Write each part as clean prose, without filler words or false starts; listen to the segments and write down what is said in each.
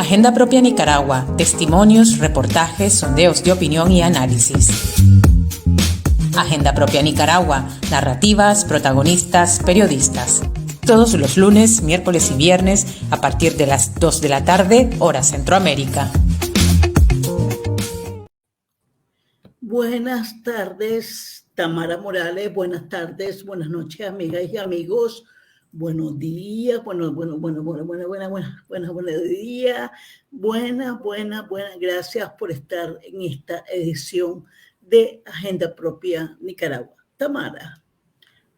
Agenda Propia Nicaragua, testimonios, reportajes, sondeos de opinión y análisis. Agenda Propia Nicaragua, narrativas, protagonistas, periodistas. Todos los lunes, miércoles y viernes a partir de las 2 de la tarde, hora Centroamérica. Buenas tardes, Tamara Morales. Buenas tardes, buenas noches, amigas y amigos. Buenos días, buenos días. Buenas. Gracias por estar en esta edición de Agenda Propia Nicaragua. Tamara.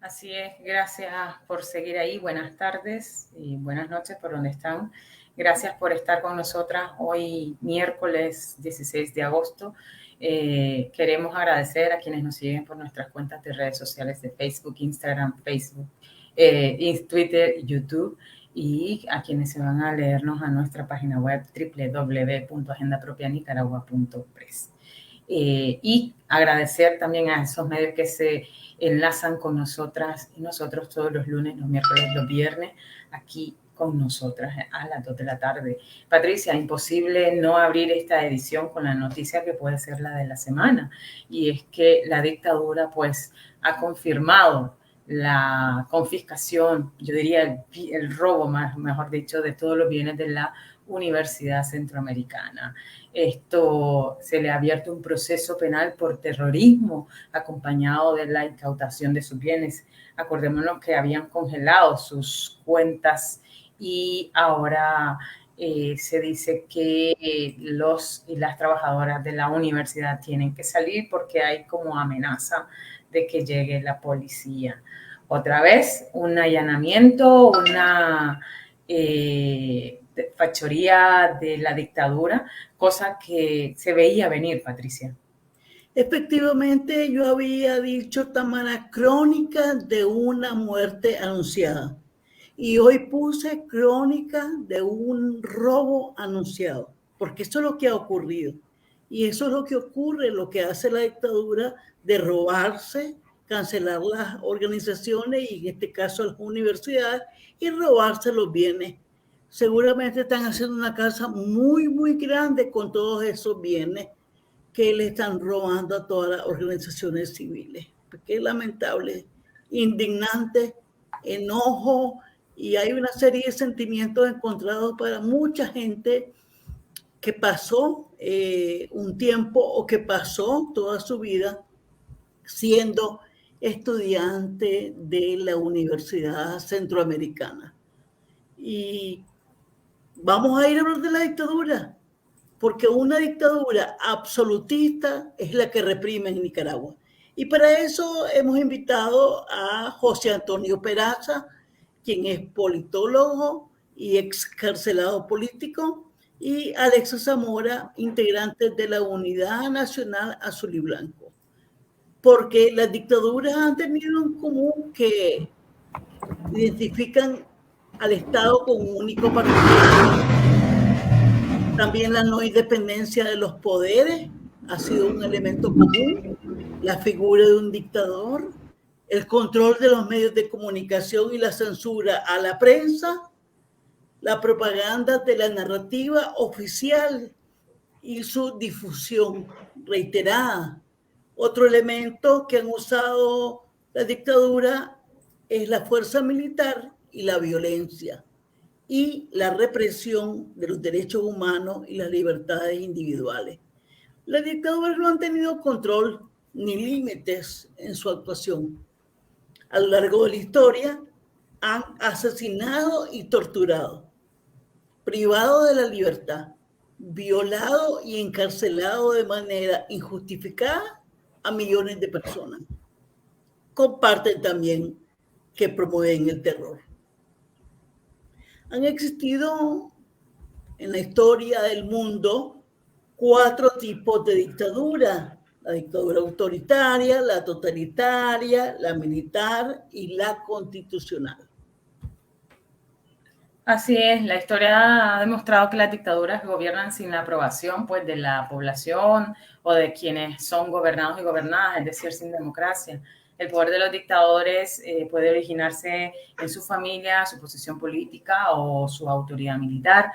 Así es, gracias por seguir ahí. Buenas tardes y buenas noches por donde están. Gracias por estar con nosotras hoy, miércoles 16 de agosto. Queremos agradecer a quienes nos siguen por nuestras cuentas de redes sociales de Facebook, Instagram, Twitter y YouTube, y a quienes se van a leernos a nuestra página web www.agendapropianicaragua.press. Y agradecer también a esos medios que se enlazan con nosotras y nosotros todos los lunes, los miércoles, los viernes, aquí con nosotras a las 2 de la tarde. Patricia, imposible no abrir esta edición con la noticia que puede ser la de la semana, y es que la dictadura pues ha confirmado la confiscación, yo diría el robo, mejor dicho, de todos los bienes de la Universidad Centroamericana. Esto se le ha abierto un proceso penal por terrorismo acompañado de la incautación de sus bienes. Acordémonos que habían congelado sus cuentas y ahora se dice que los y las trabajadoras de la universidad tienen que salir porque hay como amenaza de que llegue la policía. Otra vez, un allanamiento, una fachoría de la dictadura, cosa que se veía venir, Patricia. Efectivamente, yo había dicho, Tamara, crónica de una muerte anunciada. Y hoy puse crónica de un robo anunciado, porque eso es lo que ha ocurrido. Y eso es lo que ocurre, lo que hace la dictadura de robarse, cancelar las organizaciones y en este caso las universidades y robarse los bienes. Seguramente están haciendo una casa muy grande con todos esos bienes que le están robando a todas las organizaciones civiles. Qué lamentable, indignante, enojo, y hay una serie de sentimientos encontrados para mucha gente que pasó un tiempo o que pasó toda su vida siendo estudiante de la Universidad Centroamericana. Y vamos a ir a hablar de la dictadura, porque una dictadura absolutista es la que reprime en Nicaragua. Y para eso hemos invitado a José Antonio Peraza, quien es politólogo y excarcelado político, y Alexa Zamora, integrante de la Unidad Nacional Azul y Blanco. Porque las dictaduras han tenido en común que identifican al Estado con un único partido. También la no independencia de los poderes ha sido un elemento común, la figura de un dictador, el control de los medios de comunicación y la censura a la prensa, la propaganda de la narrativa oficial y su difusión reiterada. Otro elemento que han usado la dictadura es la fuerza militar y la violencia y la represión de los derechos humanos y las libertades individuales. Las dictaduras no han tenido control ni límites en su actuación. A lo largo de la historia han asesinado y torturado, privado de la libertad, violado y encarcelado de manera injustificada a millones de personas. Comparten también que promueven el terror. Han existido en la historia del mundo 4 tipos de dictadura: la dictadura autoritaria, la totalitaria, la militar y la constitucional. Así es, la historia ha demostrado que las dictaduras gobiernan sin la aprobación pues, de la población o de quienes son gobernados y gobernadas, es decir, sin democracia. El poder de los dictadores puede originarse en su familia, su posición política o su autoridad militar.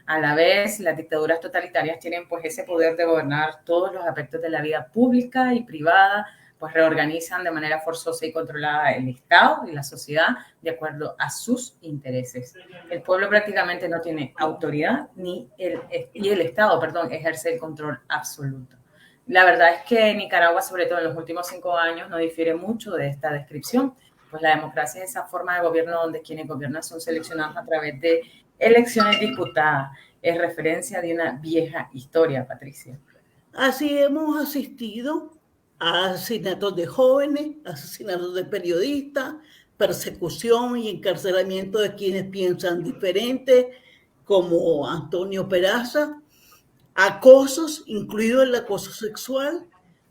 A la vez, las dictaduras totalitarias tienen pues ese poder de gobernar todos los aspectos de la vida pública y privada, pues reorganizan de manera forzosa y controlada el Estado y la sociedad de acuerdo a sus intereses. El pueblo prácticamente no tiene autoridad y el Estado, ejerce el control absoluto. La verdad es que Nicaragua, sobre todo en los últimos 5 años, no difiere mucho de esta descripción, pues la democracia es esa forma de gobierno donde quienes gobiernan son seleccionados a través de elecciones disputadas. Es referencia de una vieja historia, Patricia. Así hemos asistido a asesinatos de jóvenes, asesinatos de periodistas, persecución y encarcelamiento de quienes piensan diferente, como Antonio Peraza, acosos, incluido el acoso sexual,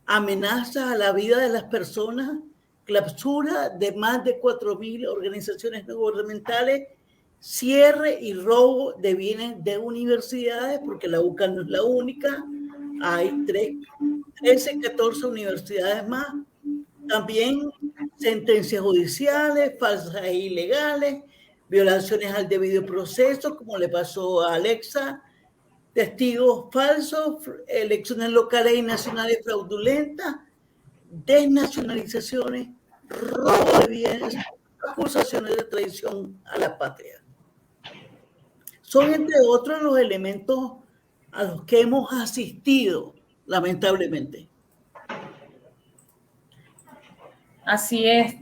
amenazas a la vida de las personas, clausura de más de 4.000 organizaciones no gubernamentales, cierre y robo de bienes de universidades, porque la UCA no es la única, hay 13, 14 universidades más, también sentencias judiciales, falsas e ilegales, violaciones al debido proceso, como le pasó a Alexa, testigos falsos, elecciones locales y nacionales fraudulentas, desnacionalizaciones, robo de bienes, acusaciones de traición a la patria. Son, entre otros, los elementos a los que hemos asistido, lamentablemente. Así es.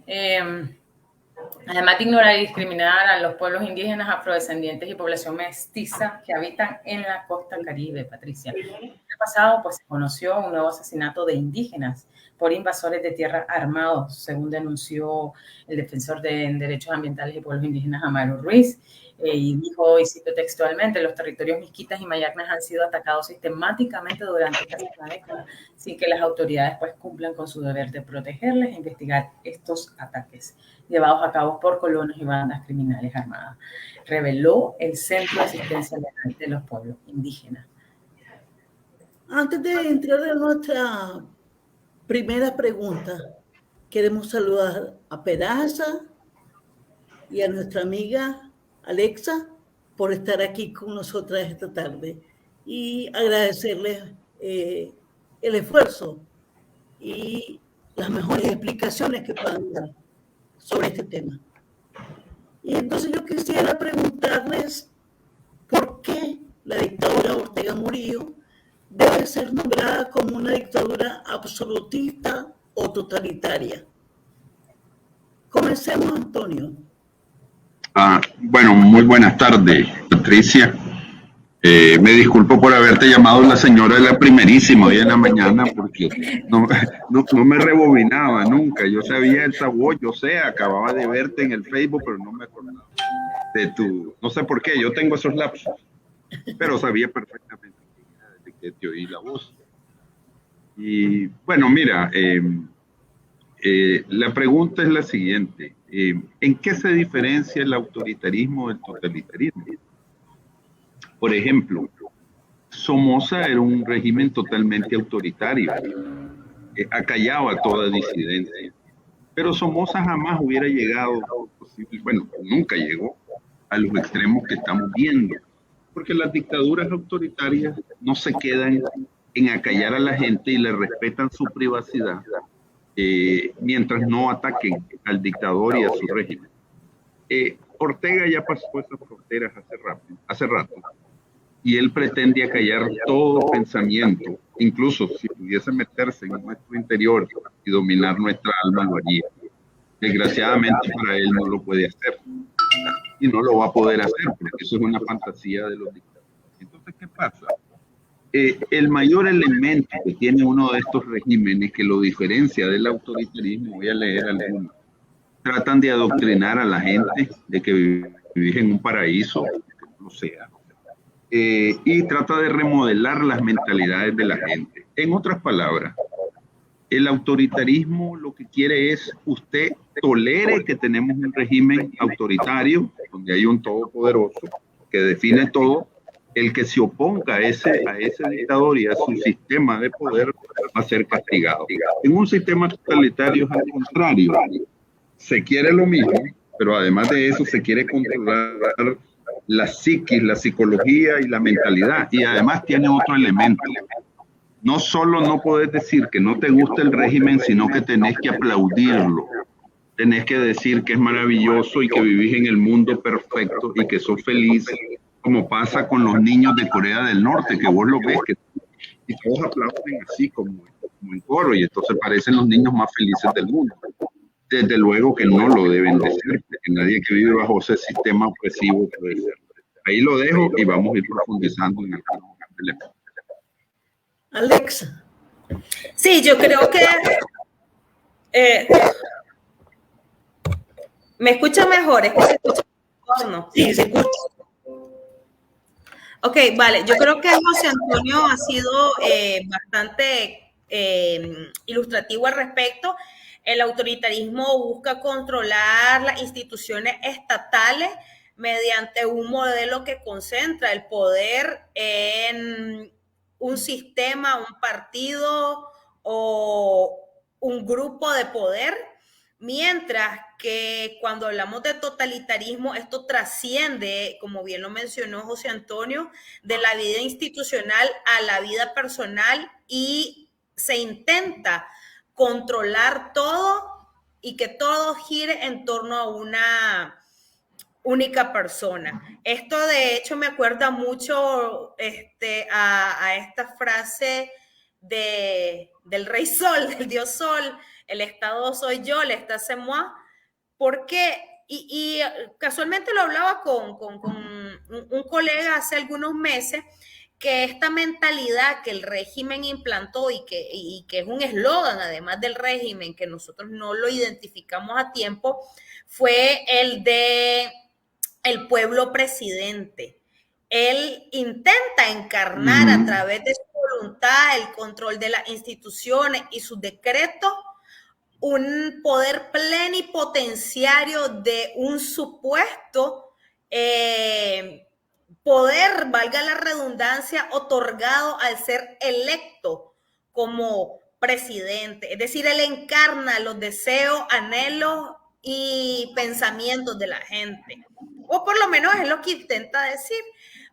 Además de ignorar y discriminar a los pueblos indígenas, afrodescendientes y población mestiza que habitan en la costa caribe, Patricia. El año pasado pues, se conoció un nuevo asesinato de indígenas por invasores de tierra armados, según denunció el defensor de derechos ambientales y pueblos indígenas, Amaro Ruiz. Y dijo, y cito textualmente, los territorios Misquitas y Mayacnas han sido atacados sistemáticamente durante casi una década, sin que las autoridades pues cumplan con su deber de protegerles e investigar estos ataques llevados a cabo por colonos y bandas criminales armadas, reveló el Centro de Asistencia Legal de los Pueblos Indígenas. Antes de entrar en nuestra primera pregunta, queremos saludar a Peraza y a nuestra amiga Alexa por estar aquí con nosotras esta tarde y agradecerles el esfuerzo y las mejores explicaciones que puedan dar sobre este tema. Y entonces yo quisiera preguntarles por qué la dictadura Ortega Murillo debe ser nombrada como una dictadura absolutista o totalitaria. Comencemos, Antonio. Bueno, muy buenas tardes, Patricia. Me disculpo por haberte llamado la señora de la primerísima hoy en la mañana porque no me rebobinaba nunca. Yo sabía el sabor, yo sé, acababa de verte en el Facebook, pero no me acordaba de tu, no sé por qué, yo tengo esos lapsos, pero sabía perfectamente desde que te oí la voz. Y bueno, mira, la pregunta es la siguiente. ¿En qué se diferencia el autoritarismo del totalitarismo? Por ejemplo, Somoza era un régimen totalmente autoritario, acallaba toda disidencia, pero Somoza jamás hubiera llegado, bueno, nunca llegó a los extremos que estamos viendo, porque las dictaduras autoritarias no se quedan en acallar a la gente y le respetan su privacidad, mientras no ataquen al dictador y a su régimen. Ortega ya pasó esas fronteras hace rato, y él pretende acallar todo pensamiento, incluso si pudiese meterse en nuestro interior y dominar nuestra alma, lo haría. Desgraciadamente para él no lo puede hacer, y no lo va a poder hacer, porque eso es una fantasía de los dictadores. Entonces, ¿qué pasa? El mayor elemento que tiene uno de estos regímenes que lo diferencia del autoritarismo, voy a leer algunos, tratan de adoctrinar a la gente de que vive en un paraíso, que no lo sea, y trata de remodelar las mentalidades de la gente. En otras palabras, el autoritarismo lo que quiere es usted tolere que tenemos un régimen autoritario, donde hay un todopoderoso que define todo. El que se oponga a ese dictador y a su sistema de poder va a ser castigado. En un sistema totalitario es al contrario. Se quiere lo mismo, pero además de eso se quiere controlar la psiquis, la psicología y la mentalidad. Y además tiene otro elemento. No solo no podés decir que no te gusta el régimen, sino que tenés que aplaudirlo. Tenés que decir que es maravilloso y que vivís en el mundo perfecto y que sos feliz, como pasa con los niños de Corea del Norte, que vos lo ves, y todos aplauden así como en coro, y entonces parecen los niños más felices del mundo. Desde luego que no lo deben de ser, porque nadie que vive bajo ese sistema opresivo puede ser. Ahí lo dejo y vamos a ir profundizando en el tema. Alexa. Sí, yo creo que ¿me escucha mejor? ¿Es que se escucha mejor o no? Sí, se escucha. Ok, vale. Yo creo que José Antonio ha sido bastante ilustrativo al respecto. El autoritarismo busca controlar las instituciones estatales mediante un modelo que concentra el poder en un sistema, un partido o un grupo de poder, mientras que cuando hablamos de totalitarismo, esto trasciende, como bien lo mencionó José Antonio, de la vida institucional a la vida personal y se intenta controlar todo y que todo gire en torno a una única persona. Esto de hecho me acuerda mucho a esta frase del rey Sol, del dios Sol: el Estado soy yo, el Estado c'est moi, porque, y casualmente lo hablaba con un colega hace algunos meses, que esta mentalidad que el régimen implantó y que es un eslogan además del régimen, que nosotros no lo identificamos a tiempo, fue el de el pueblo presidente. Él intenta encarnar a través de su voluntad, el control de las instituciones y sus decretos, un poder plenipotenciario de un supuesto poder, valga la redundancia, otorgado al ser electo como presidente. Es decir, él encarna los deseos, anhelos y pensamientos de la gente. O por lo menos es lo que intenta decir.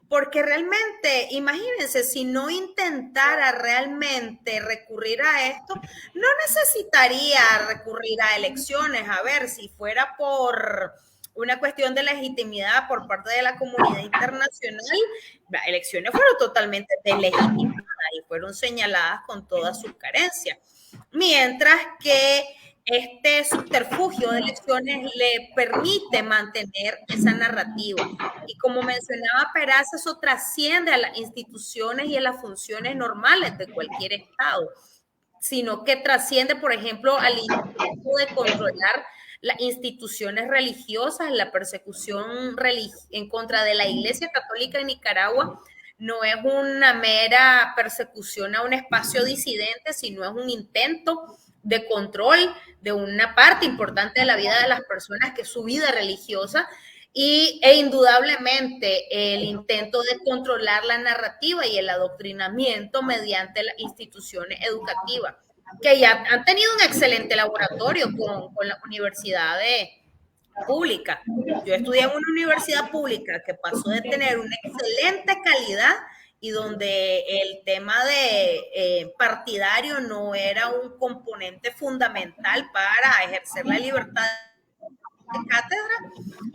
Porque realmente, imagínense, si no intentara realmente recurrir a esto, no necesitaría recurrir a elecciones. A ver, si fuera por una cuestión de legitimidad por parte de la comunidad internacional, las elecciones fueron totalmente deslegitimadas y fueron señaladas con todas sus carencias. Mientras que este subterfugio de elecciones le permite mantener esa narrativa. Y como mencionaba Peraza, eso trasciende a las instituciones y a las funciones normales de cualquier Estado, sino que trasciende, por ejemplo, al intento de controlar las instituciones religiosas. La persecución en contra de la Iglesia Católica en Nicaragua no es una mera persecución a un espacio disidente, sino es un intento de control de una parte importante de la vida de las personas, que es su vida religiosa, e indudablemente el intento de controlar la narrativa y el adoctrinamiento mediante las instituciones educativas, que ya han tenido un excelente laboratorio con las universidades públicas. Yo estudié en una universidad pública que pasó de tener una excelente calidad y donde el tema de partidario no era un componente fundamental para ejercer la libertad de cátedra,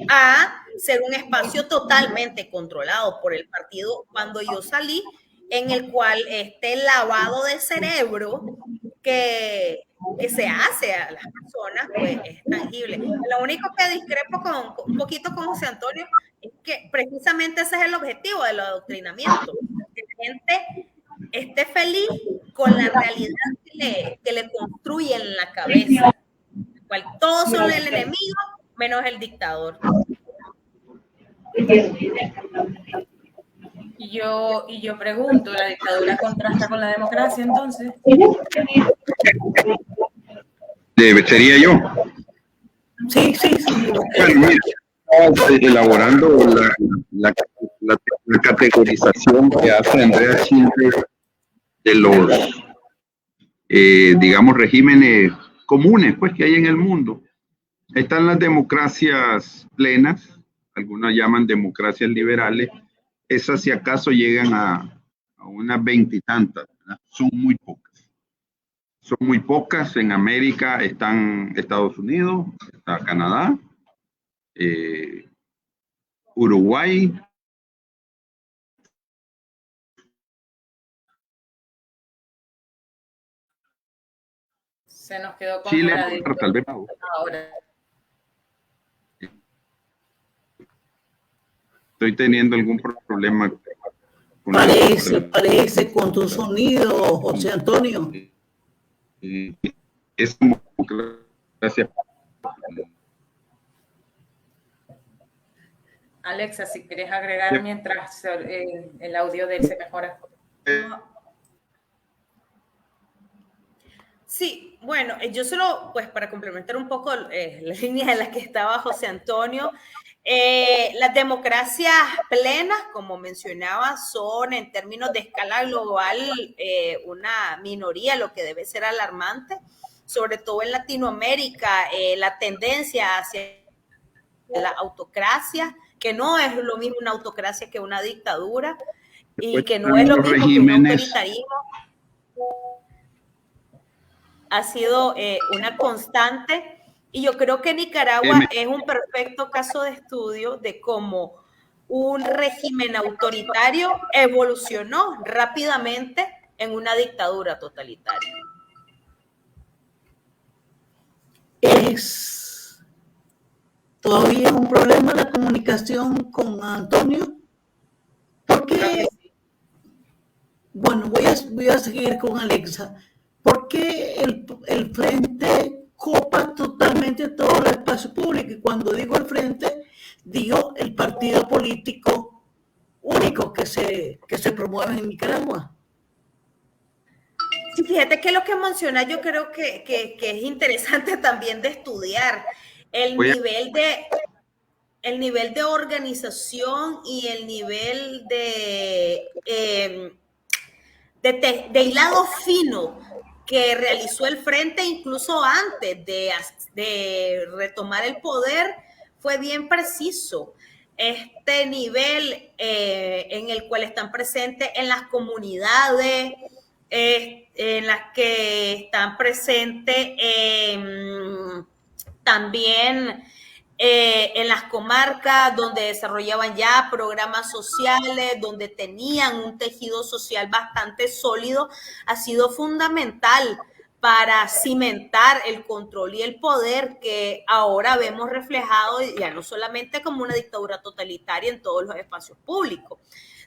a ser un espacio totalmente controlado por el partido cuando yo salí, en el cual este lavado de cerebro que se hace a las personas, pues es tangible. Lo único que discrepo un poquito con José Antonio es que precisamente ese es el objetivo del adoctrinamiento, que la gente esté feliz con la realidad que le construyen en la cabeza, el cual todos son el enemigo menos el dictador. Y yo pregunto, ¿la dictadura contrasta con la democracia entonces? ¿Sería yo? Sí. Bueno, mira, elaborando la categorización que hace Andrea Schindler de los, digamos, regímenes comunes pues, que hay en el mundo. Están las democracias plenas, algunos llaman democracias liberales, esas si acaso llegan a unas 20 y tantas, ¿verdad? Son muy pocas. Son muy pocas. En América están Estados Unidos, está Canadá, Uruguay, Se nos quedó con Chile, tal vez ahora. Estoy teniendo algún problema. Parece con tu sonido, José Antonio. Es democracia. Alexa, si quieres agregar mientras el audio de él se mejora. Sí, bueno, yo solo, pues para complementar un poco la línea en la que estaba José Antonio, las democracias plenas, como mencionaba, son en términos de escala global una minoría, lo que debe ser alarmante, sobre todo en Latinoamérica, la tendencia hacia la autocracia, que no es lo mismo una autocracia que una dictadura, y que no es lo mismo que un autoritarismo, ha sido una constante. Y yo creo que Nicaragua es un perfecto caso de estudio de cómo un régimen autoritario evolucionó rápidamente en una dictadura totalitaria. ¿Es todavía un problema la comunicación con Antonio? Porque, bueno, voy a seguir con Alexa. ¿Por qué el Frente copa totalmente todo el espacio público? Y cuando digo el Frente, digo el partido político único que se promueve en Nicaragua. Sí, fíjate que lo que menciona yo creo que es interesante también de estudiar el nivel de organización y el nivel de hilado fino que realizó el Frente incluso antes de retomar el poder. Fue bien preciso. Este nivel en el cual están presentes en las comunidades, en las que están presentes también en las comarcas, donde desarrollaban ya programas sociales, donde tenían un tejido social bastante sólido, ha sido fundamental para cimentar el control y el poder que ahora vemos reflejado ya no solamente como una dictadura totalitaria en todos los espacios públicos,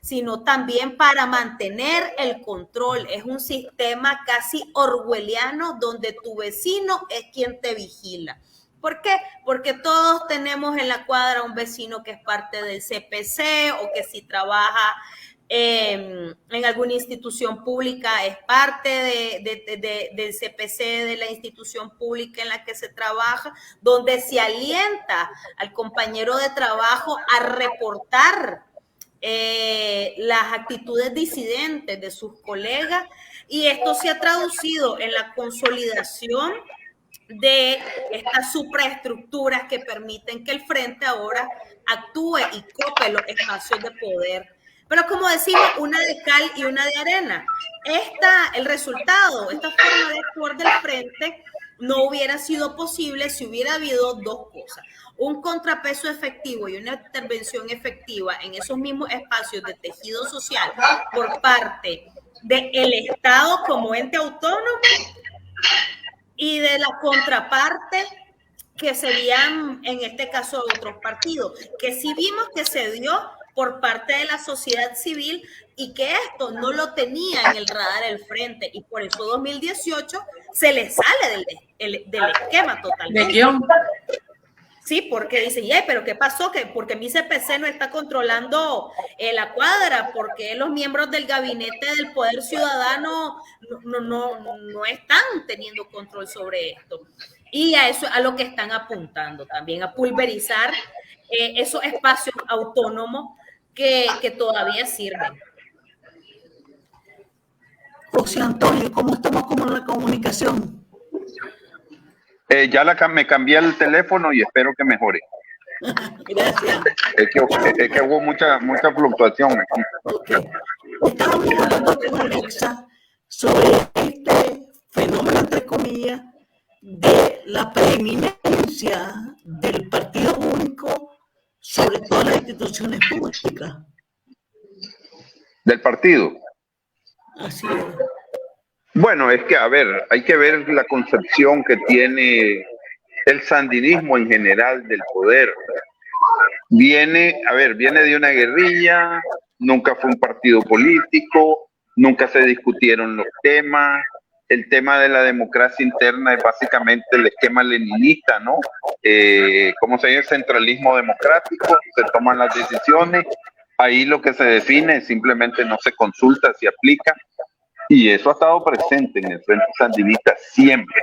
sino también para mantener el control. Es un sistema casi orwelliano donde tu vecino es quien te vigila. ¿Por qué? Porque todos tenemos en la cuadra un vecino que es parte del CPC o que si trabaja en alguna institución pública es parte del CPC, de la institución pública en la que se trabaja, donde se alienta al compañero de trabajo a reportar las actitudes disidentes de sus colegas, y esto se ha traducido en la consolidación de estas supraestructuras que permiten que el Frente ahora actúe y cope los espacios de poder. Pero como decimos, una de cal y una de arena. El resultado, esta forma de actuar del Frente no hubiera sido posible si hubiera habido dos cosas: un contrapeso efectivo y una intervención efectiva en esos mismos espacios de tejido social por parte del Estado como ente autónomo, y de la contraparte, que serían en este caso otros partidos, que sí vimos que se dio por parte de la sociedad civil y que esto no lo tenía en el radar del Frente, y por eso 2018 se le sale del esquema totalmente. Sí, porque dicen, pero ¿qué pasó? Porque mi CPC no está controlando la cuadra, porque los miembros del gabinete del Poder Ciudadano no están teniendo control sobre esto. Y a eso a lo que están apuntando también, a pulverizar esos espacios autónomos que todavía sirven. José Antonio, ¿cómo estamos con la comunicación? Ya me cambié el teléfono y espero que mejore. Gracias. es que hubo mucha fluctuación aquí. Ok. Estábamos hablando con Alexa sobre este fenómeno, entre comillas, de la preeminencia del partido único sobre todas las instituciones públicas. ¿Del partido? Así es. Bueno, es que, a ver, hay que ver la concepción que tiene el sandinismo en general del poder. Viene de una guerrilla, nunca fue un partido político, nunca se discutieron los temas. El tema de la democracia interna es básicamente el esquema leninista, ¿no? ¿Cómo se dice? El centralismo democrático, se toman las decisiones, ahí lo que se define simplemente no se consulta, se aplica, y eso ha estado presente en el Frente Sandinista siempre.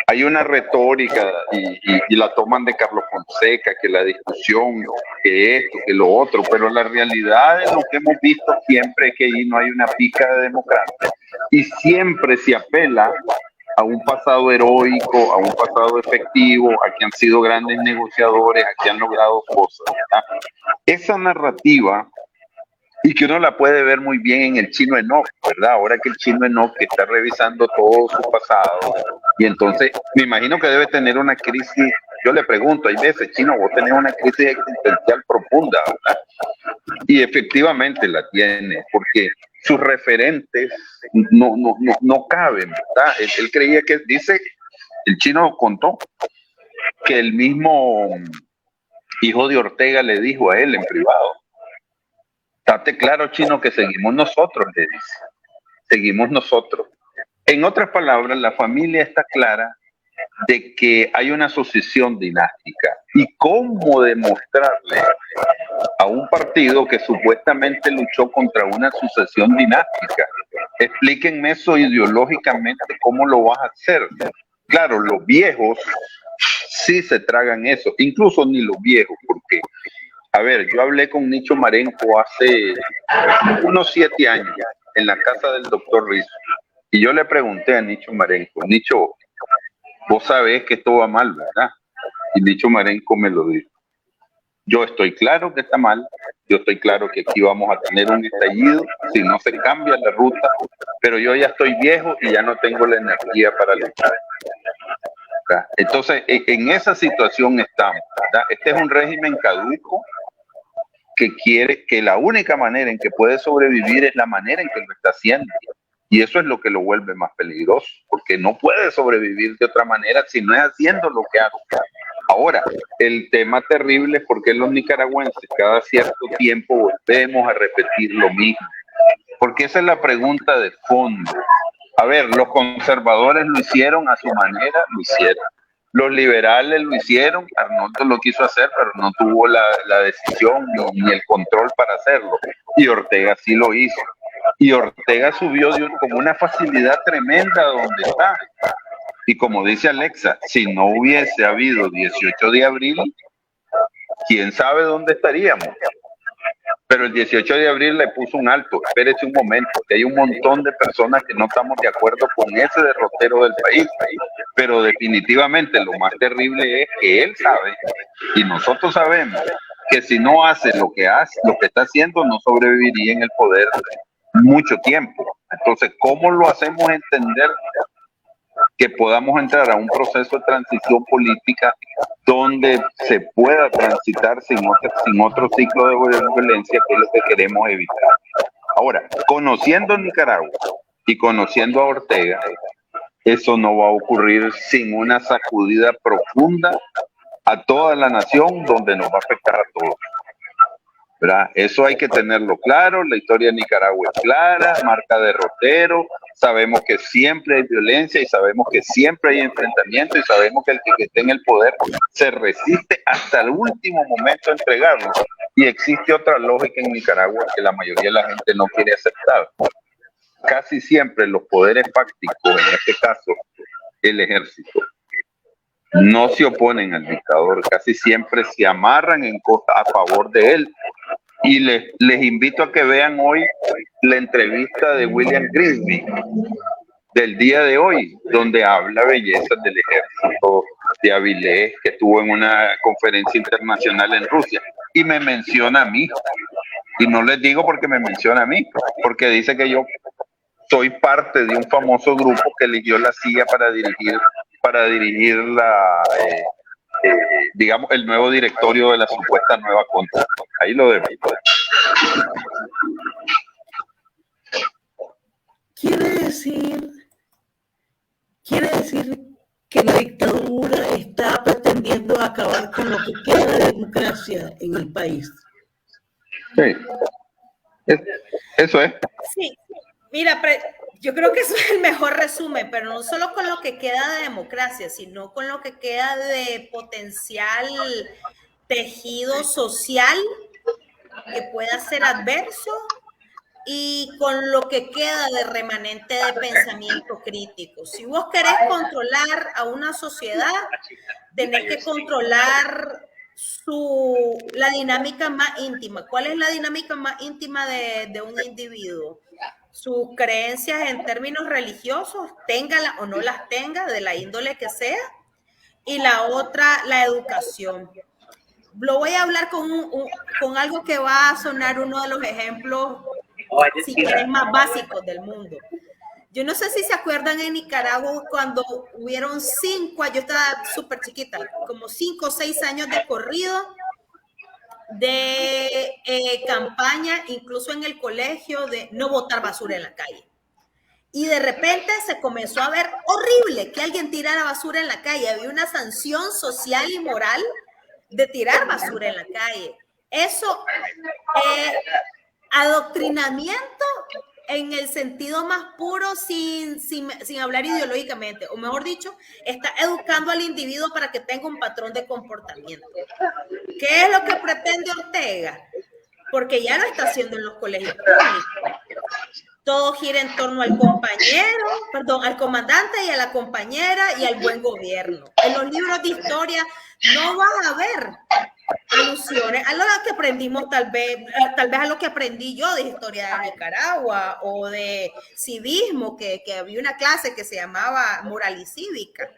Hay una retórica y la toman de Carlos Fonseca, que la discusión, que esto, que lo otro, pero la realidad es lo que hemos visto siempre es que ahí no hay una pizca de democracia y siempre se apela a un pasado heroico, a un pasado efectivo, a que han sido grandes negociadores, a que han logrado cosas, ¿verdad? Esa narrativa, y que uno la puede ver muy bien en el Chino Enoch, ¿verdad? Ahora que el Chino Enoch está revisando todo su pasado, y entonces me imagino que debe tener una crisis. Yo le pregunto, hay veces, Chino, vos tenés una crisis existencial profunda, ¿verdad? Y efectivamente la tiene, porque sus referentes no caben, ¿verdad? Él creía que, dice, el Chino contó, que el mismo hijo de Ortega le dijo a él en privado: date claro, Chino, que seguimos nosotros, le dice. Seguimos nosotros. En otras palabras, la familia está clara de que hay una sucesión dinástica. ¿Y cómo demostrarle a un partido que supuestamente luchó contra una sucesión dinástica? Explíquenme eso ideológicamente, ¿cómo lo vas a hacer? Claro, los viejos sí se tragan eso, incluso ni los viejos, porque... A ver, yo hablé con Nicho Marenco hace unos 7 años en la casa del doctor Rizzo y yo le pregunté a Nicho Marenco: Nicho, vos sabés que esto va mal, ¿verdad? Y Nicho Marenco me lo dijo: yo estoy claro que está mal, yo estoy claro que aquí vamos a tener un estallido si no se cambia la ruta, pero yo ya estoy viejo y ya no tengo la energía para luchar. ¿Verdad? Entonces, en esa situación estamos, ¿verdad? Este es un régimen caduco que quiere, que la única manera en que puede sobrevivir es la manera en que lo está haciendo. Y eso es lo que lo vuelve más peligroso, porque no puede sobrevivir de otra manera si no es haciendo lo que hace. Ahora, el tema terrible es porque los nicaragüenses cada cierto tiempo volvemos a repetir lo mismo. Porque esa es la pregunta de fondo. A ver, los conservadores lo hicieron a su manera, lo hicieron. Los liberales lo hicieron, Arnoldo lo quiso hacer, pero no tuvo la decisión ni el control para hacerlo. Y Ortega sí lo hizo. Y Ortega subió con una facilidad tremenda donde está. Y como dice Alexa, si no hubiese habido 18 de abril, ¿quién sabe dónde estaríamos? Pero el 18 de abril le puso un alto. Espérese un momento, que hay un montón de personas que no estamos de acuerdo con ese derrotero del país. Pero definitivamente lo más terrible es que él sabe, y nosotros sabemos, que si no hace lo que está haciendo, no sobreviviría en el poder mucho tiempo. Entonces, ¿cómo lo hacemos entender que podamos entrar a un proceso de transición política donde se pueda transitar sin otro ciclo de violencia, que es lo que queremos evitar? Ahora, conociendo Nicaragua y conociendo a Ortega, eso no va a ocurrir sin una sacudida profunda a toda la nación, donde nos va a afectar a todos, ¿verdad? Eso hay que tenerlo claro. La historia de Nicaragua es clara, marca derrotero. Sabemos que siempre hay violencia y sabemos que siempre hay enfrentamiento y sabemos que el que esté en el poder se resiste hasta el último momento a entregarlo. Y existe otra lógica en Nicaragua que la mayoría de la gente no quiere aceptar. Casi siempre los poderes fácticos, en este caso el ejército, no se oponen al dictador, casi siempre se amarran a favor de él. Y les invito a que vean hoy la entrevista de William Grisby del día de hoy, donde habla bellezas del ejército, de Avilés, que estuvo en una conferencia internacional en Rusia, y me menciona a mí. Y no les digo porque me menciona a mí, porque dice que yo soy parte de un famoso grupo que eligió la CIA para dirigir digamos, el nuevo directorio de la supuesta nueva Contra. Ahí lo dejo. Quiere decir que la dictadura está pretendiendo acabar con lo que queda de democracia en el país. Sí, eso es. Sí, mira, yo creo que eso es el mejor resumen, pero no solo con lo que queda de democracia, sino con lo que queda de potencial tejido social que pueda ser adverso y con lo que queda de remanente de pensamiento crítico. Si vos querés controlar a una sociedad, tenés que controlar la dinámica más íntima. ¿Cuál es la dinámica más íntima de un individuo? Sus creencias en términos religiosos, téngala o no las tenga, de la índole que sea, y la otra, la educación. Lo voy a hablar con algo que va a sonar uno de los ejemplos, si quieren, más básicos del mundo. Yo no sé si se acuerdan en Nicaragua cuando hubieron 5, yo estaba súper chiquita, como 5 o 6 años de corrido de campaña, incluso en el colegio, de no botar basura en la calle. Y de repente se comenzó a ver horrible que alguien tirara basura en la calle. Había una sanción social y moral de tirar basura en la calle. Eso, adoctrinamiento en el sentido más puro, sin hablar ideológicamente, o mejor dicho, está educando al individuo para que tenga un patrón de comportamiento. ¿Qué es lo que pretende Ortega? Porque ya lo está haciendo en los colegios públicos. Todo gira en torno al al comandante y a la compañera y al buen gobierno. En los libros de historia no vas a ver alusiones a lo que aprendimos, tal vez a lo que aprendí yo de historia de Nicaragua o de civismo, que había una clase que se llamaba moral y cívica.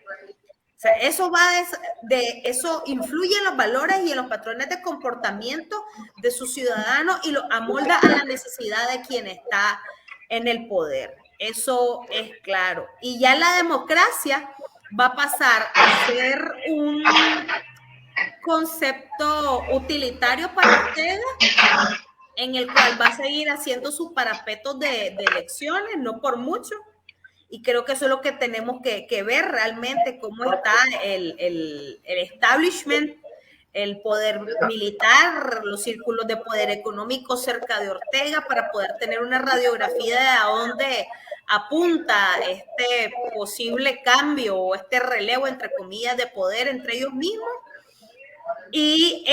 O sea, eso influye en los valores y en los patrones de comportamiento de sus ciudadanos y lo amolda a la necesidad de quien está en el poder. Eso es claro. Y ya la democracia va a pasar a ser un concepto utilitario para Ortega, en el cual va a seguir haciendo sus parapetos de elecciones, no por mucho. Y creo que eso es lo que tenemos que ver realmente, cómo está el establishment, el poder militar, los círculos de poder económico cerca de Ortega, para poder tener una radiografía de a dónde apunta este posible cambio o este relevo, entre comillas, de poder entre ellos mismos, y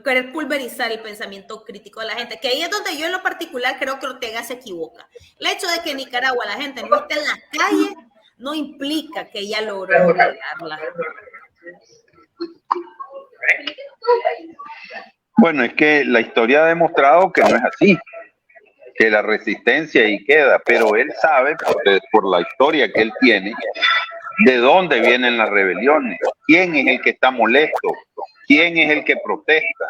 querer pulverizar el pensamiento crítico de la gente, que ahí es donde yo en lo particular creo que Ortega se equivoca. El hecho de que en Nicaragua la gente no esté en las calles no implica que ella logró lograrla. Bueno, es que la historia ha demostrado que no es así, que la resistencia ahí queda, pero él sabe, por la historia que él tiene, de dónde vienen las rebeliones, quién es el que está molesto, quién es el que protesta.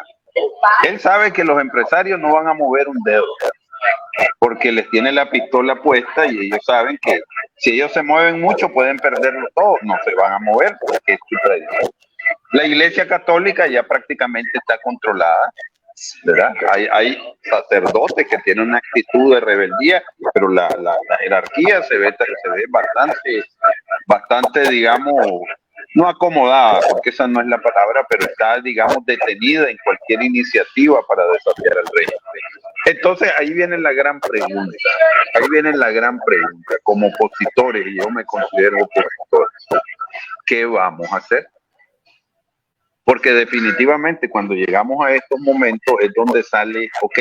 Él sabe que los empresarios no van a mover un dedo, porque les tiene la pistola puesta y ellos saben que si ellos se mueven mucho pueden perderlo todo, no se van a mover porque es su tradición. La Iglesia Católica ya prácticamente está controlada, ¿verdad? Hay sacerdotes que tienen una actitud de rebeldía, pero la jerarquía se ve bastante, digamos, no acomodada, porque esa no es la palabra, pero está, digamos, detenida en cualquier iniciativa para desafiar al rey. Entonces ahí viene la gran pregunta, como opositores, y yo me considero opositor, ¿qué vamos a hacer? Porque definitivamente cuando llegamos a estos momentos es donde sale, ok,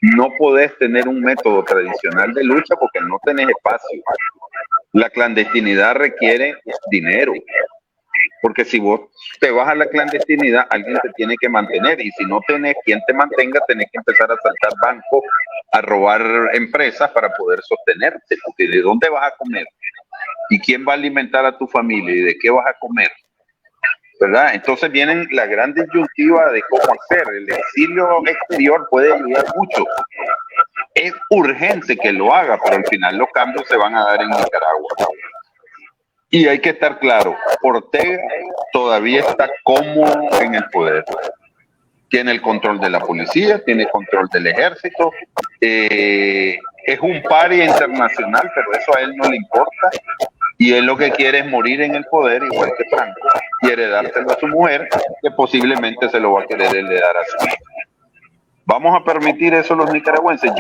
no podés tener un método tradicional de lucha porque no tenés espacio. La clandestinidad requiere dinero. Porque si vos te vas a la clandestinidad, alguien te tiene que mantener. Y si no tenés quien te mantenga, tenés que empezar a asaltar bancos, a robar empresas para poder sostenerte. Porque ¿de dónde vas a comer? ¿Y quién va a alimentar a tu familia? ¿Y de qué vas a comer? ¿Verdad? Entonces vienen la gran disyuntiva de cómo hacer. El exilio exterior puede ayudar mucho. Es urgente que lo haga, pero al final los cambios se van a dar en Nicaragua. Y hay que estar claro, Ortega todavía está cómodo en el poder. Tiene el control de la policía, tiene control del ejército, es un paria internacional, pero eso a él no le importa. Y él lo que quiere es morir en el poder, igual que Franco, y heredárselo a su mujer, que posiblemente se lo va a querer heredar a su hijo. ¿Vamos a permitir eso los nicaragüenses?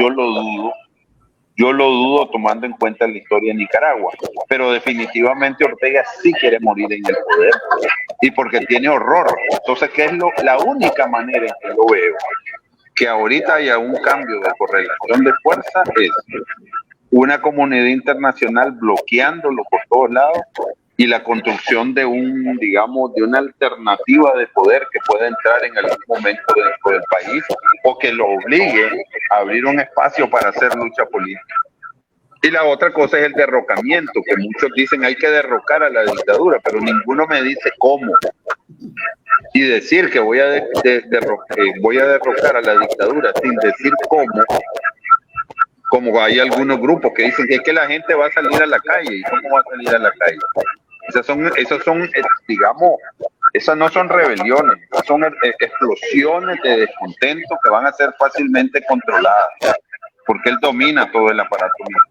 Yo lo dudo tomando en cuenta la historia de Nicaragua, pero definitivamente Ortega sí quiere morir en el poder y porque tiene horror. Entonces, ¿qué es la única manera en que lo veo? Que ahorita haya un cambio de correlación de fuerza es una comunidad internacional bloqueándolo por todos lados y la construcción de de una alternativa de poder que pueda entrar en algún momento dentro del país o que lo obligue a abrir un espacio para hacer lucha política. Y la otra cosa es el derrocamiento, que muchos dicen hay que derrocar a la dictadura, pero ninguno me dice cómo. Y decir que voy a derrocar a la dictadura sin decir cómo, como hay algunos grupos que dicen que es que la gente va a salir a la calle. ¿Y cómo va a salir a la calle? Esas no son rebeliones, son explosiones de descontento que van a ser fácilmente controladas, porque él domina todo el aparato militar.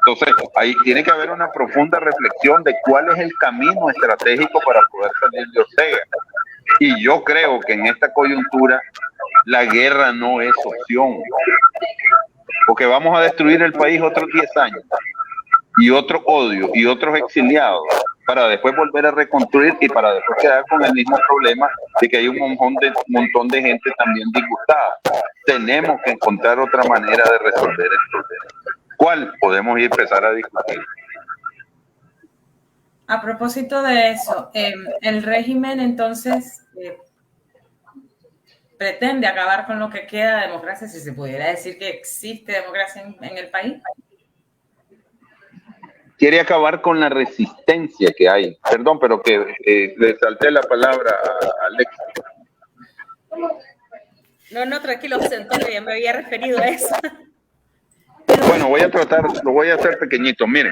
Entonces, ahí tiene que haber una profunda reflexión de cuál es el camino estratégico para poder salir de Ortega. Y yo creo que en esta coyuntura la guerra no es opción, porque vamos a destruir el país otros 10 años y otro odio y otros exiliados para después volver a reconstruir y para después quedar con el mismo problema de que hay un montón de gente también disgustada. Tenemos que encontrar otra manera de resolver el problema. ¿Cuál? Podemos empezar a discutir. A propósito de eso, el régimen entonces pretende acabar con lo que queda de democracia, si se pudiera decir que existe democracia en el país. Quiere acabar con la resistencia que hay. Perdón, pero que le salté la palabra a Alex. No, tranquilo, Antonio, ya me había referido a eso. Bueno, lo voy a hacer pequeñito. Miren,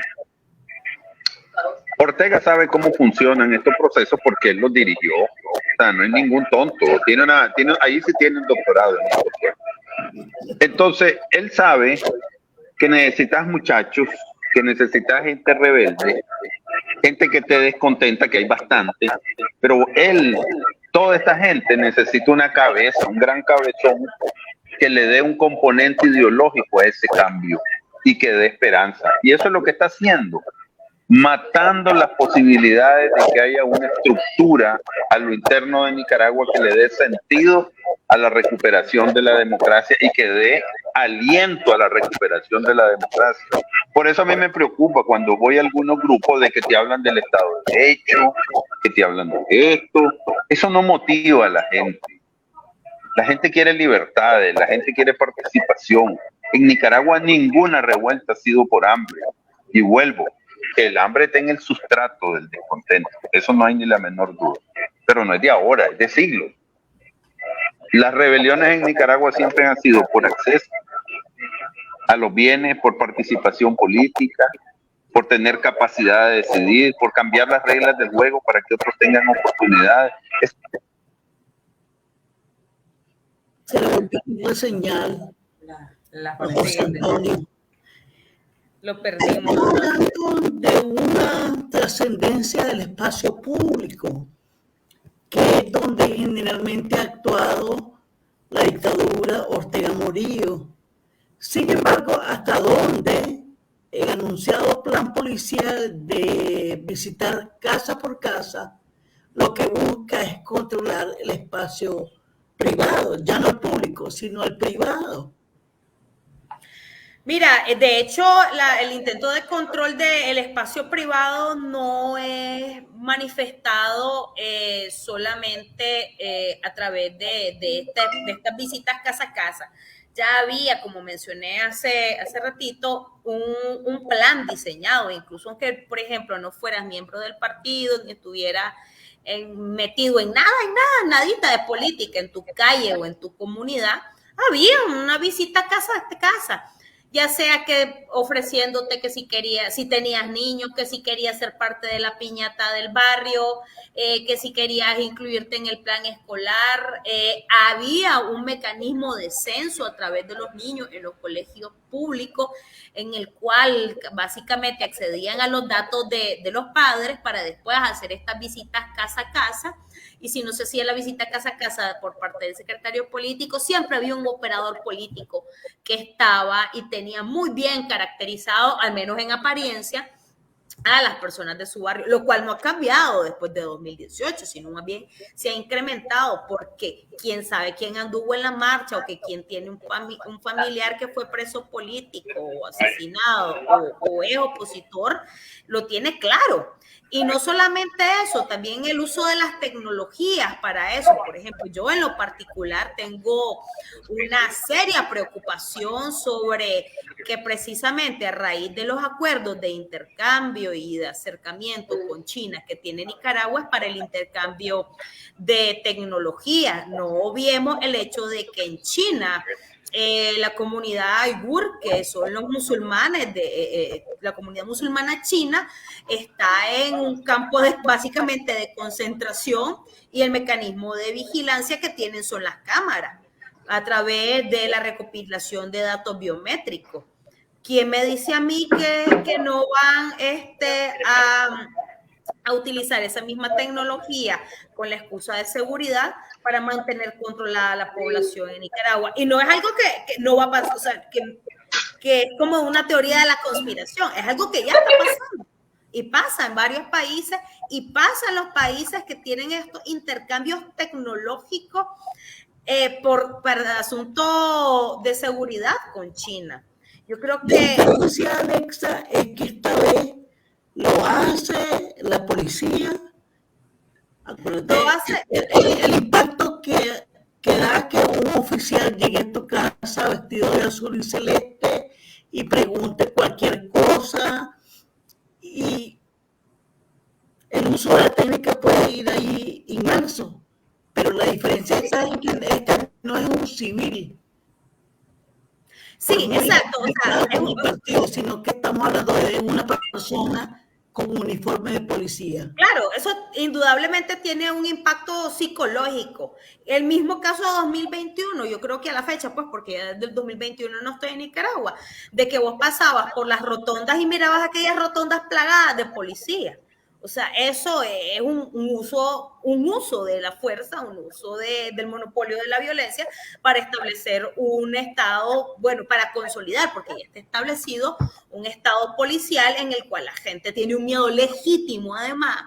Ortega sabe cómo funcionan estos procesos porque él los dirigió. O sea, no es ningún tonto. Ahí sí tiene un doctorado en esto. Entonces, él sabe que necesitas muchachos, que necesitas gente rebelde, gente que te descontenta, que hay bastante, pero toda esta gente necesita una cabeza, un gran cabezón que le dé un componente ideológico a ese cambio y que dé esperanza. Y eso es lo que está haciendo, matando las posibilidades de que haya una estructura a lo interno de Nicaragua que le dé sentido a la recuperación de la democracia y que dé aliento a la recuperación de la democracia. Por eso a mí me preocupa cuando voy a algunos grupos de que te hablan del Estado de Derecho, que te hablan de esto. Eso no motiva a la gente. La gente quiere libertades, la gente quiere participación. En Nicaragua ninguna revuelta ha sido por hambre. Y vuelvo, que el hambre está en el sustrato del descontento. Eso no hay ni la menor duda. Pero no es de ahora, es de siglos. Las rebeliones en Nicaragua siempre han sido por acceso a los bienes, por participación política, por tener capacidad de decidir, por cambiar las reglas del juego para que otros tengan oportunidades. Se le volvió una señal. Lo perdimos. Estamos hablando de una trascendencia del espacio público, que es donde generalmente ha actuado la dictadura Ortega Murillo. Sin embargo, ¿hasta dónde el anunciado plan policial de visitar casa por casa lo que busca es controlar el espacio privado, ya no el público, sino el privado? Mira, de hecho, el intento de control del espacio privado no es manifestado solamente a través de estas visitas casa a casa. Ya había, como mencioné hace ratito, un plan diseñado, incluso aunque, por ejemplo, no fueras miembro del partido, ni estuvieras metido en nada, nadita de política en tu calle o en tu comunidad, había una visita casa a casa, ya sea que ofreciéndote que si querías, si tenías niños, que si querías ser parte de la piñata del barrio, que si querías incluirte en el plan escolar, había un mecanismo de censo a través de los niños en los colegios públicos, en el cual básicamente accedían a los datos de los padres para después hacer estas visitas casa a casa. Y si no se hacía la visita casa a casa por parte del secretario político, siempre había un operador político que estaba y tenía muy bien caracterizado, al menos en apariencia, a las personas de su barrio, lo cual no ha cambiado después de 2018, sino más bien se ha incrementado, porque quién sabe quién anduvo en la marcha o que quién tiene un familiar que fue preso político o asesinado o es opositor, lo tiene claro. Y no solamente eso, también el uso de las tecnologías para eso. Por ejemplo, yo en lo particular tengo una seria preocupación sobre que precisamente a raíz de los acuerdos de intercambio y de acercamiento con China que tiene Nicaragua es para el intercambio de tecnología. No obviemos el hecho de que en China la comunidad Uigur, que son los musulmanes de la comunidad musulmana china, está en un campo básicamente de concentración, y el mecanismo de vigilancia que tienen son las cámaras a través de la recopilación de datos biométricos. ¿Quién me dice a mí que no van a utilizar esa misma tecnología con la excusa de seguridad para mantener controlada la población en Nicaragua? Y no es algo que no va a pasar, o sea, que es como una teoría de la conspiración, es algo que ya está pasando. Y pasa en varios países, y pasa en los países que tienen estos intercambios tecnológicos para asuntos de seguridad con China. Yo creo que... La diferencia, Alexa, es que esta vez lo hace la policía. Lo hace. El impacto que da que un oficial llegue a tu casa vestido de azul y celeste y pregunte cualquier cosa, y el uso de la técnica puede ir ahí inmerso, pero la diferencia está en que no es un civil. Sí, exacto. O sea, es un partido, sino que estamos hablando de una persona con un uniforme de policía. Claro, eso indudablemente tiene un impacto psicológico. El mismo caso de 2021, yo creo que a la fecha, pues porque desde el 2021 no estoy en Nicaragua, de que vos pasabas por las rotondas y mirabas aquellas rotondas plagadas de policía. O sea, eso es un uso de la fuerza, un uso del monopolio de la violencia para establecer un estado, bueno, para consolidar, porque ya está establecido un estado policial en el cual la gente tiene un miedo legítimo, además,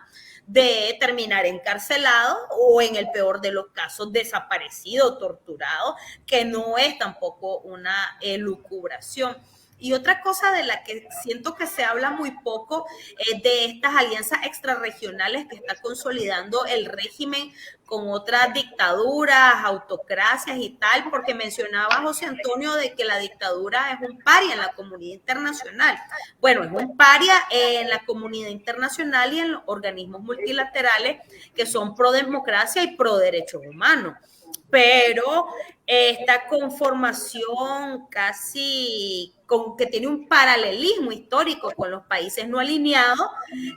de terminar encarcelado o, en el peor de los casos, desaparecido, torturado, que no es tampoco una elucubración. Y otra cosa de la que siento que se habla muy poco es de estas alianzas extrarregionales que está consolidando el régimen con otras dictaduras, autocracias y tal, porque mencionaba José Antonio de que la dictadura es un paria en la comunidad internacional. Bueno, es un paria en la comunidad internacional y en los organismos multilaterales que son pro democracia y pro derechos humanos. Pero esta conformación casi que tiene un paralelismo histórico con los países no alineados,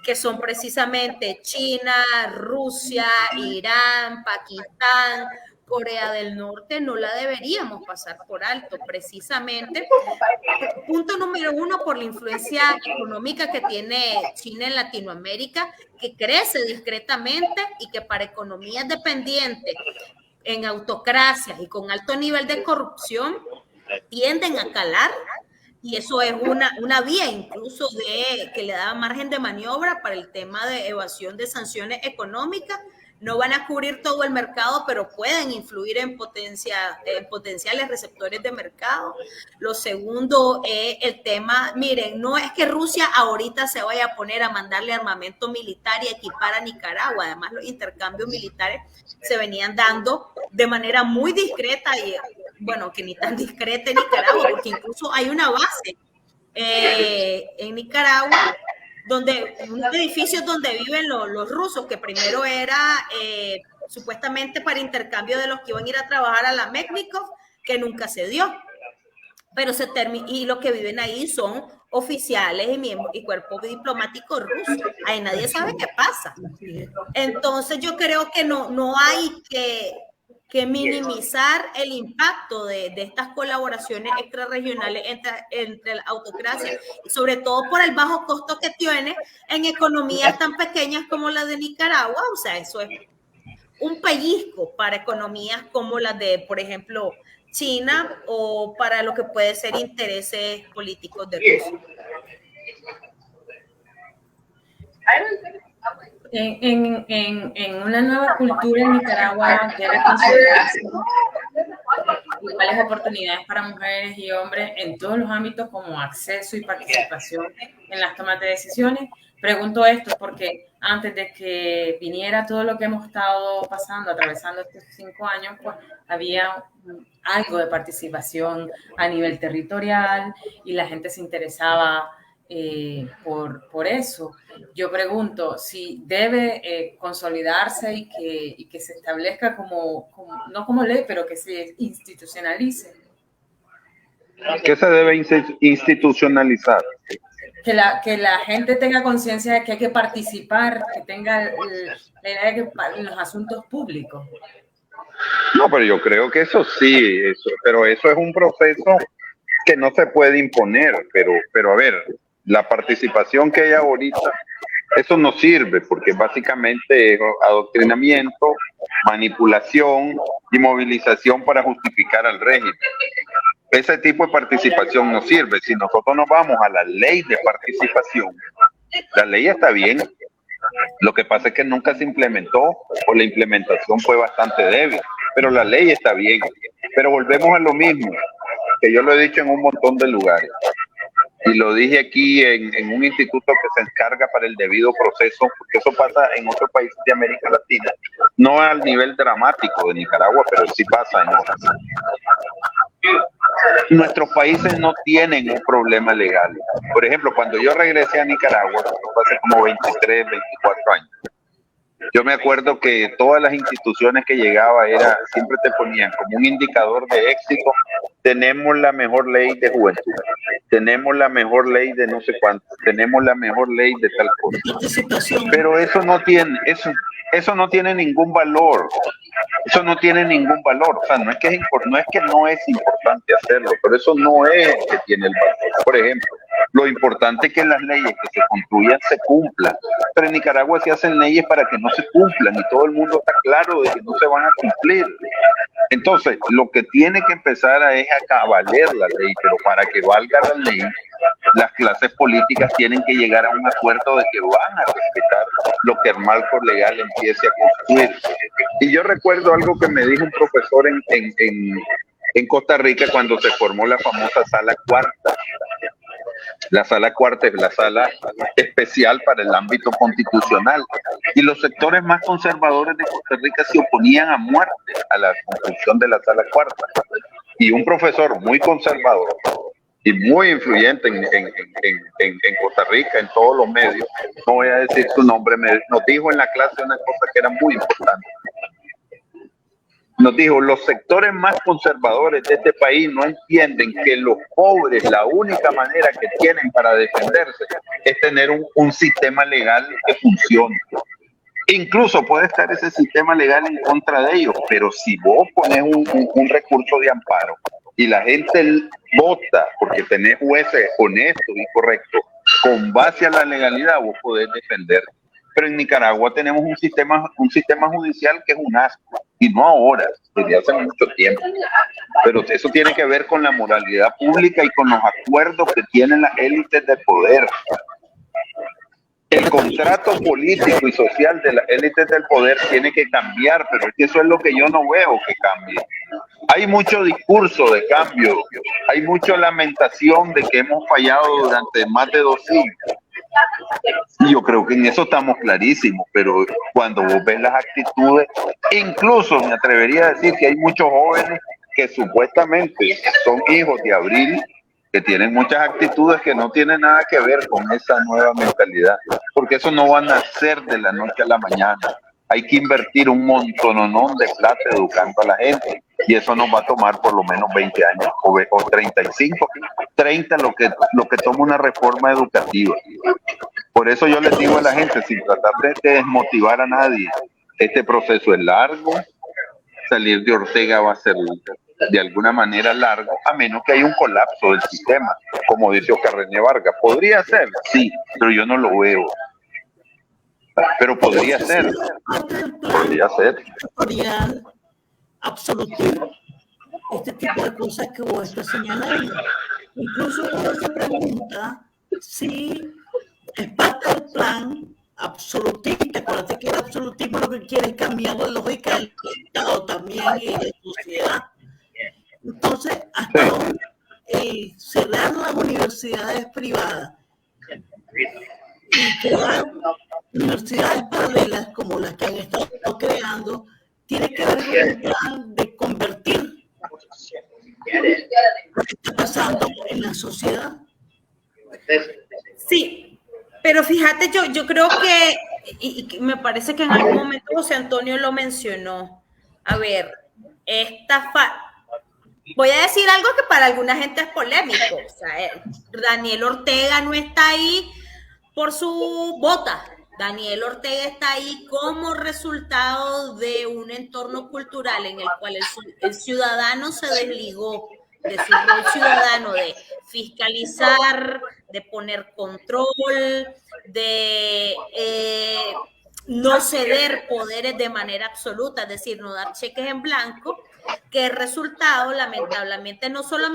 que son precisamente China, Rusia, Irán, Pakistán, Corea del Norte, no la deberíamos pasar por alto, precisamente. Punto número uno, por la influencia económica que tiene China en Latinoamérica, que crece discretamente y que para economías dependientes en autocracias y con alto nivel de corrupción tienden a calar, y eso es una vía incluso que le da margen de maniobra para el tema de evasión de sanciones económicas No van a cubrir todo el mercado, pero pueden influir en potenciales receptores de mercado. Lo segundo es el tema, miren, no es que Rusia ahorita se vaya a poner a mandarle armamento militar y equipar a Nicaragua. Además, los intercambios militares se venían dando de manera muy discreta y, bueno, que ni tan discreta en Nicaragua, porque incluso hay una base en Nicaragua, donde unos edificios donde viven los rusos, que primero era supuestamente para intercambio de los que iban a ir a trabajar a la Mechnikov, que nunca se dio. Pero y los que viven ahí son oficiales y cuerpos diplomáticos rusos. Ahí nadie sabe qué pasa. Entonces yo creo que no hay que minimizar el impacto de estas colaboraciones extrarregionales entre la autocracia, y sobre todo por el bajo costo que tiene en economías tan pequeñas como la de Nicaragua. O sea, eso es un pellizco para economías como las de, por ejemplo, China, o para lo que puede ser intereses políticos de Rusia. En una nueva cultura en Nicaragua debe considerarse iguales oportunidades para mujeres y hombres en todos los ámbitos, como acceso y participación en las tomas de decisiones. Pregunto esto porque antes de que viniera todo lo que hemos estado pasando, atravesando estos 5 años, pues había algo de participación a nivel territorial y la gente se interesaba por eso. Yo pregunto si debe consolidarse y que se establezca no como ley, pero que se institucionalice. ¿Qué se debe institucionalizar? Que la gente tenga conciencia de que hay que participar, que tenga la idea de que en los asuntos públicos. No, pero yo creo que eso sí, pero eso es un proceso que no se puede imponer, pero a ver, la participación que hay ahorita, eso no sirve, porque básicamente es adoctrinamiento, manipulación y movilización para justificar al régimen. Ese tipo de participación no sirve. Si nosotros nos vamos a la ley de participación, la ley está bien. Lo que pasa es que nunca se implementó, o la implementación fue bastante débil, pero la ley está bien. Pero volvemos a lo mismo, que yo lo he dicho en un montón de lugares, y lo dije aquí en un instituto que se encarga para el debido proceso, porque eso pasa en otros países de América Latina, no al nivel dramático de Nicaragua, pero sí pasa en otros. Nuestros países no tienen un problema legal. Por ejemplo, cuando yo regresé a Nicaragua, hace como 23, 24 años, yo me acuerdo que todas las instituciones que llegaba siempre te ponían como un indicador de éxito: tenemos la mejor ley de juventud, tenemos la mejor ley de no sé cuánto, tenemos la mejor ley de tal cosa. Pero eso no tiene ningún valor. Eso no tiene ningún valor. O sea, no es que no es importante hacerlo, pero eso no es que tiene el valor. Por ejemplo, lo importante es que las leyes que se construyan se cumplan. Pero en Nicaragua se hacen leyes para que no se cumplan y todo el mundo está claro de que no se van a cumplir. Entonces, lo que tiene que empezar es a valer la ley, pero para que valga la ley, las clases políticas tienen que llegar a un acuerdo de que van a respetar lo que el marco legal empiece a construir. Y yo recuerdo algo que me dijo un profesor en Costa Rica cuando se formó la famosa Sala Cuarta. La Sala Cuarta es la sala especial para el ámbito constitucional. Y los sectores más conservadores de Costa Rica se oponían a muerte a la construcción de la Sala Cuarta. Y un profesor muy conservador y muy influyente en Costa Rica, en todos los medios, no voy a decir su nombre, nos dijo en la clase una cosa que era muy importante. Nos dijo: los sectores más conservadores de este país no entienden que los pobres, la única manera que tienen para defenderse es tener un sistema legal que funcione. Incluso puede estar ese sistema legal en contra de ellos, pero si vos pones un recurso de amparo y la gente vota porque tenés jueces honestos y correctos, con base a la legalidad vos podés defenderte. Pero en Nicaragua tenemos un sistema judicial que es un asco, y no ahora, desde hace mucho tiempo. Pero eso tiene que ver con la moralidad pública y con los acuerdos que tienen las élites de poder. El contrato político y social de las élites del poder tiene que cambiar, pero es que eso es lo que yo no veo que cambie. Hay mucho discurso de cambio, hay mucha lamentación de que hemos fallado durante más de 2 siglos. Y yo creo que en eso estamos clarísimos, pero cuando vos ves las actitudes, incluso me atrevería a decir que hay muchos jóvenes que supuestamente son hijos de Abril, que tienen muchas actitudes que no tienen nada que ver con esa nueva mentalidad, porque eso no va a nacer de la noche a la mañana. Hay que invertir un montononón de plata educando a la gente, y eso nos va a tomar por lo menos 20 años, o 35, 30, lo que toma una reforma educativa. Por eso yo les digo a la gente, sin tratar de desmotivar a nadie, este proceso es largo, salir de Ortega va a ser de alguna manera largo, a menos que haya un colapso del sistema, como dice Oscar René Vargas. ¿Podría ser? Sí, pero yo no lo veo. Pero podría ser. Podría ser. Absolutivo. Este tipo de cosas que vos estás señalando. Incluso uno se pregunta si es parte del plan absolutista. Acuérdate que el absolutismo lo que quiere es cambiar la lógica del Estado también y de la sociedad. Entonces, hasta dónde cerrar las universidades privadas y crear universidades paralelas como las que han estado creando, tiene que ver con el plan de convertir lo que está pasando en la sociedad. Sí, pero fíjate, yo creo que, y me parece que en algún momento José Antonio lo mencionó. A ver, voy a decir algo que para alguna gente es polémico. O sea, Daniel Ortega no está ahí por su bota. Daniel Ortega está ahí como resultado de un entorno cultural en el cual el ciudadano se desligó de su rol ciudadano de fiscalizar, de poner control, de no ceder poderes de manera absoluta, es decir, no dar cheques en blanco, que el resultado, lamentablemente, no solo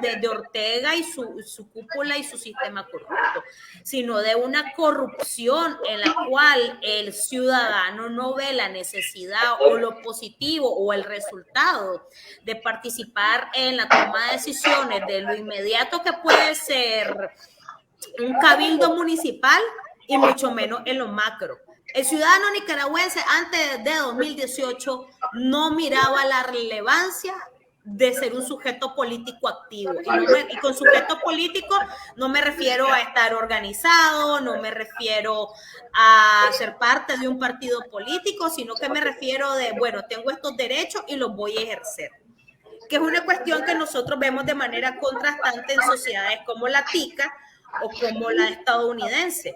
de Ortega y su cúpula y su sistema corrupto, sino de una corrupción en la cual el ciudadano no ve la necesidad o lo positivo o el resultado de participar en la toma de decisiones de lo inmediato que puede ser un cabildo municipal y mucho menos en lo macro. El ciudadano nicaragüense antes de 2018 no miraba la relevancia de ser un sujeto político activo. Y con sujeto político no me refiero a estar organizado, no me refiero a ser parte de un partido político, sino que me refiero de, bueno, tengo estos derechos y los voy a ejercer. Que es una cuestión que nosotros vemos de manera contrastante en sociedades como la tica o como la estadounidense.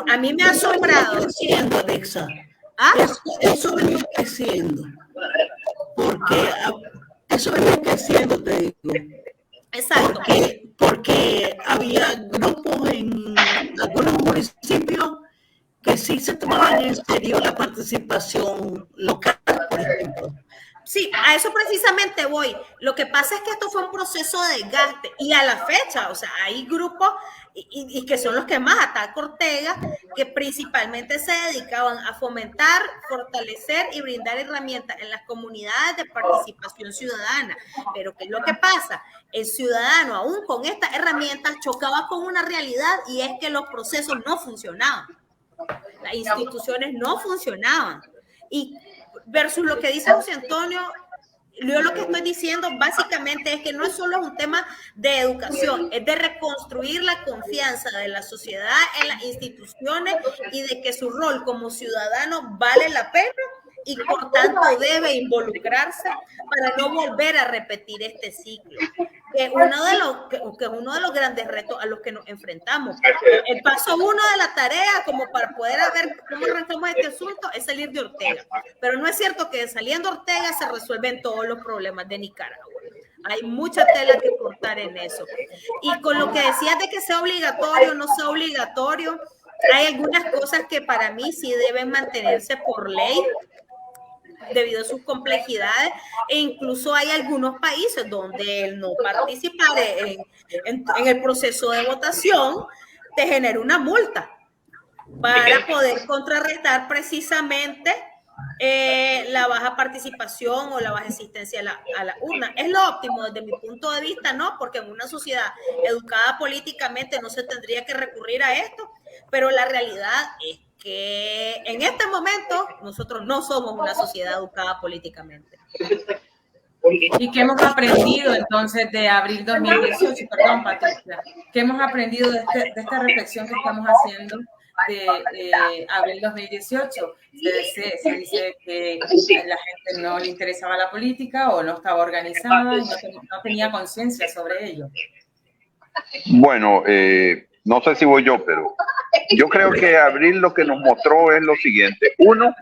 A mí me ha asombrado. Creciendo, Alexa. ¿Ah? Eso venía creciendo. Porque eso venía creciendo, te digo. Exacto. Porque había grupos en algunos municipios que sí se tomaban en serio la participación local, por ejemplo. Sí, a eso precisamente voy. Lo que pasa es que esto fue un proceso de desgaste y a la fecha, o sea, hay grupos y que son los que más ataca Ortega, que principalmente se dedicaban a fomentar, fortalecer y brindar herramientas en las comunidades de participación ciudadana. Pero ¿qué es lo que pasa? El ciudadano, aún con estas herramientas, chocaba con una realidad y es que los procesos no funcionaban. Las instituciones no funcionaban. Y versus lo que dice José Antonio, yo lo que estoy diciendo básicamente es que no es solo un tema de educación, es de reconstruir la confianza de la sociedad en las instituciones y de que su rol como ciudadano vale la pena y por tanto debe involucrarse para no volver a repetir este ciclo, que es uno de los grandes retos a los que nos enfrentamos. El paso 1 de la tarea, como para poder ver cómo arrancamos este asunto, es salir de Ortega, pero no es cierto que saliendo Ortega se resuelven todos los problemas de Nicaragua. Hay mucha tela que cortar en eso. Y con lo que decías de que sea obligatorio o no sea obligatorio, hay algunas cosas que para mí sí deben mantenerse por ley, debido a sus complejidades, e incluso hay algunos países donde el no participar en el proceso de votación te genera una multa para poder contrarrestar precisamente la baja participación o la baja asistencia a la urna. Es lo óptimo desde mi punto de vista, ¿no? Porque en una sociedad educada políticamente no se tendría que recurrir a esto, pero la realidad es que en este momento nosotros no somos una sociedad educada políticamente. ¿Y qué hemos aprendido entonces de abril 2018? Perdón, Patricia. ¿Qué hemos aprendido de esta reflexión que estamos haciendo de abril 2018? Se dice que la gente no le interesaba la política o no estaba organizada y no tenía conciencia sobre ello. Bueno, no sé si voy yo, pero yo creo que abril lo que nos mostró es lo siguiente. Uno,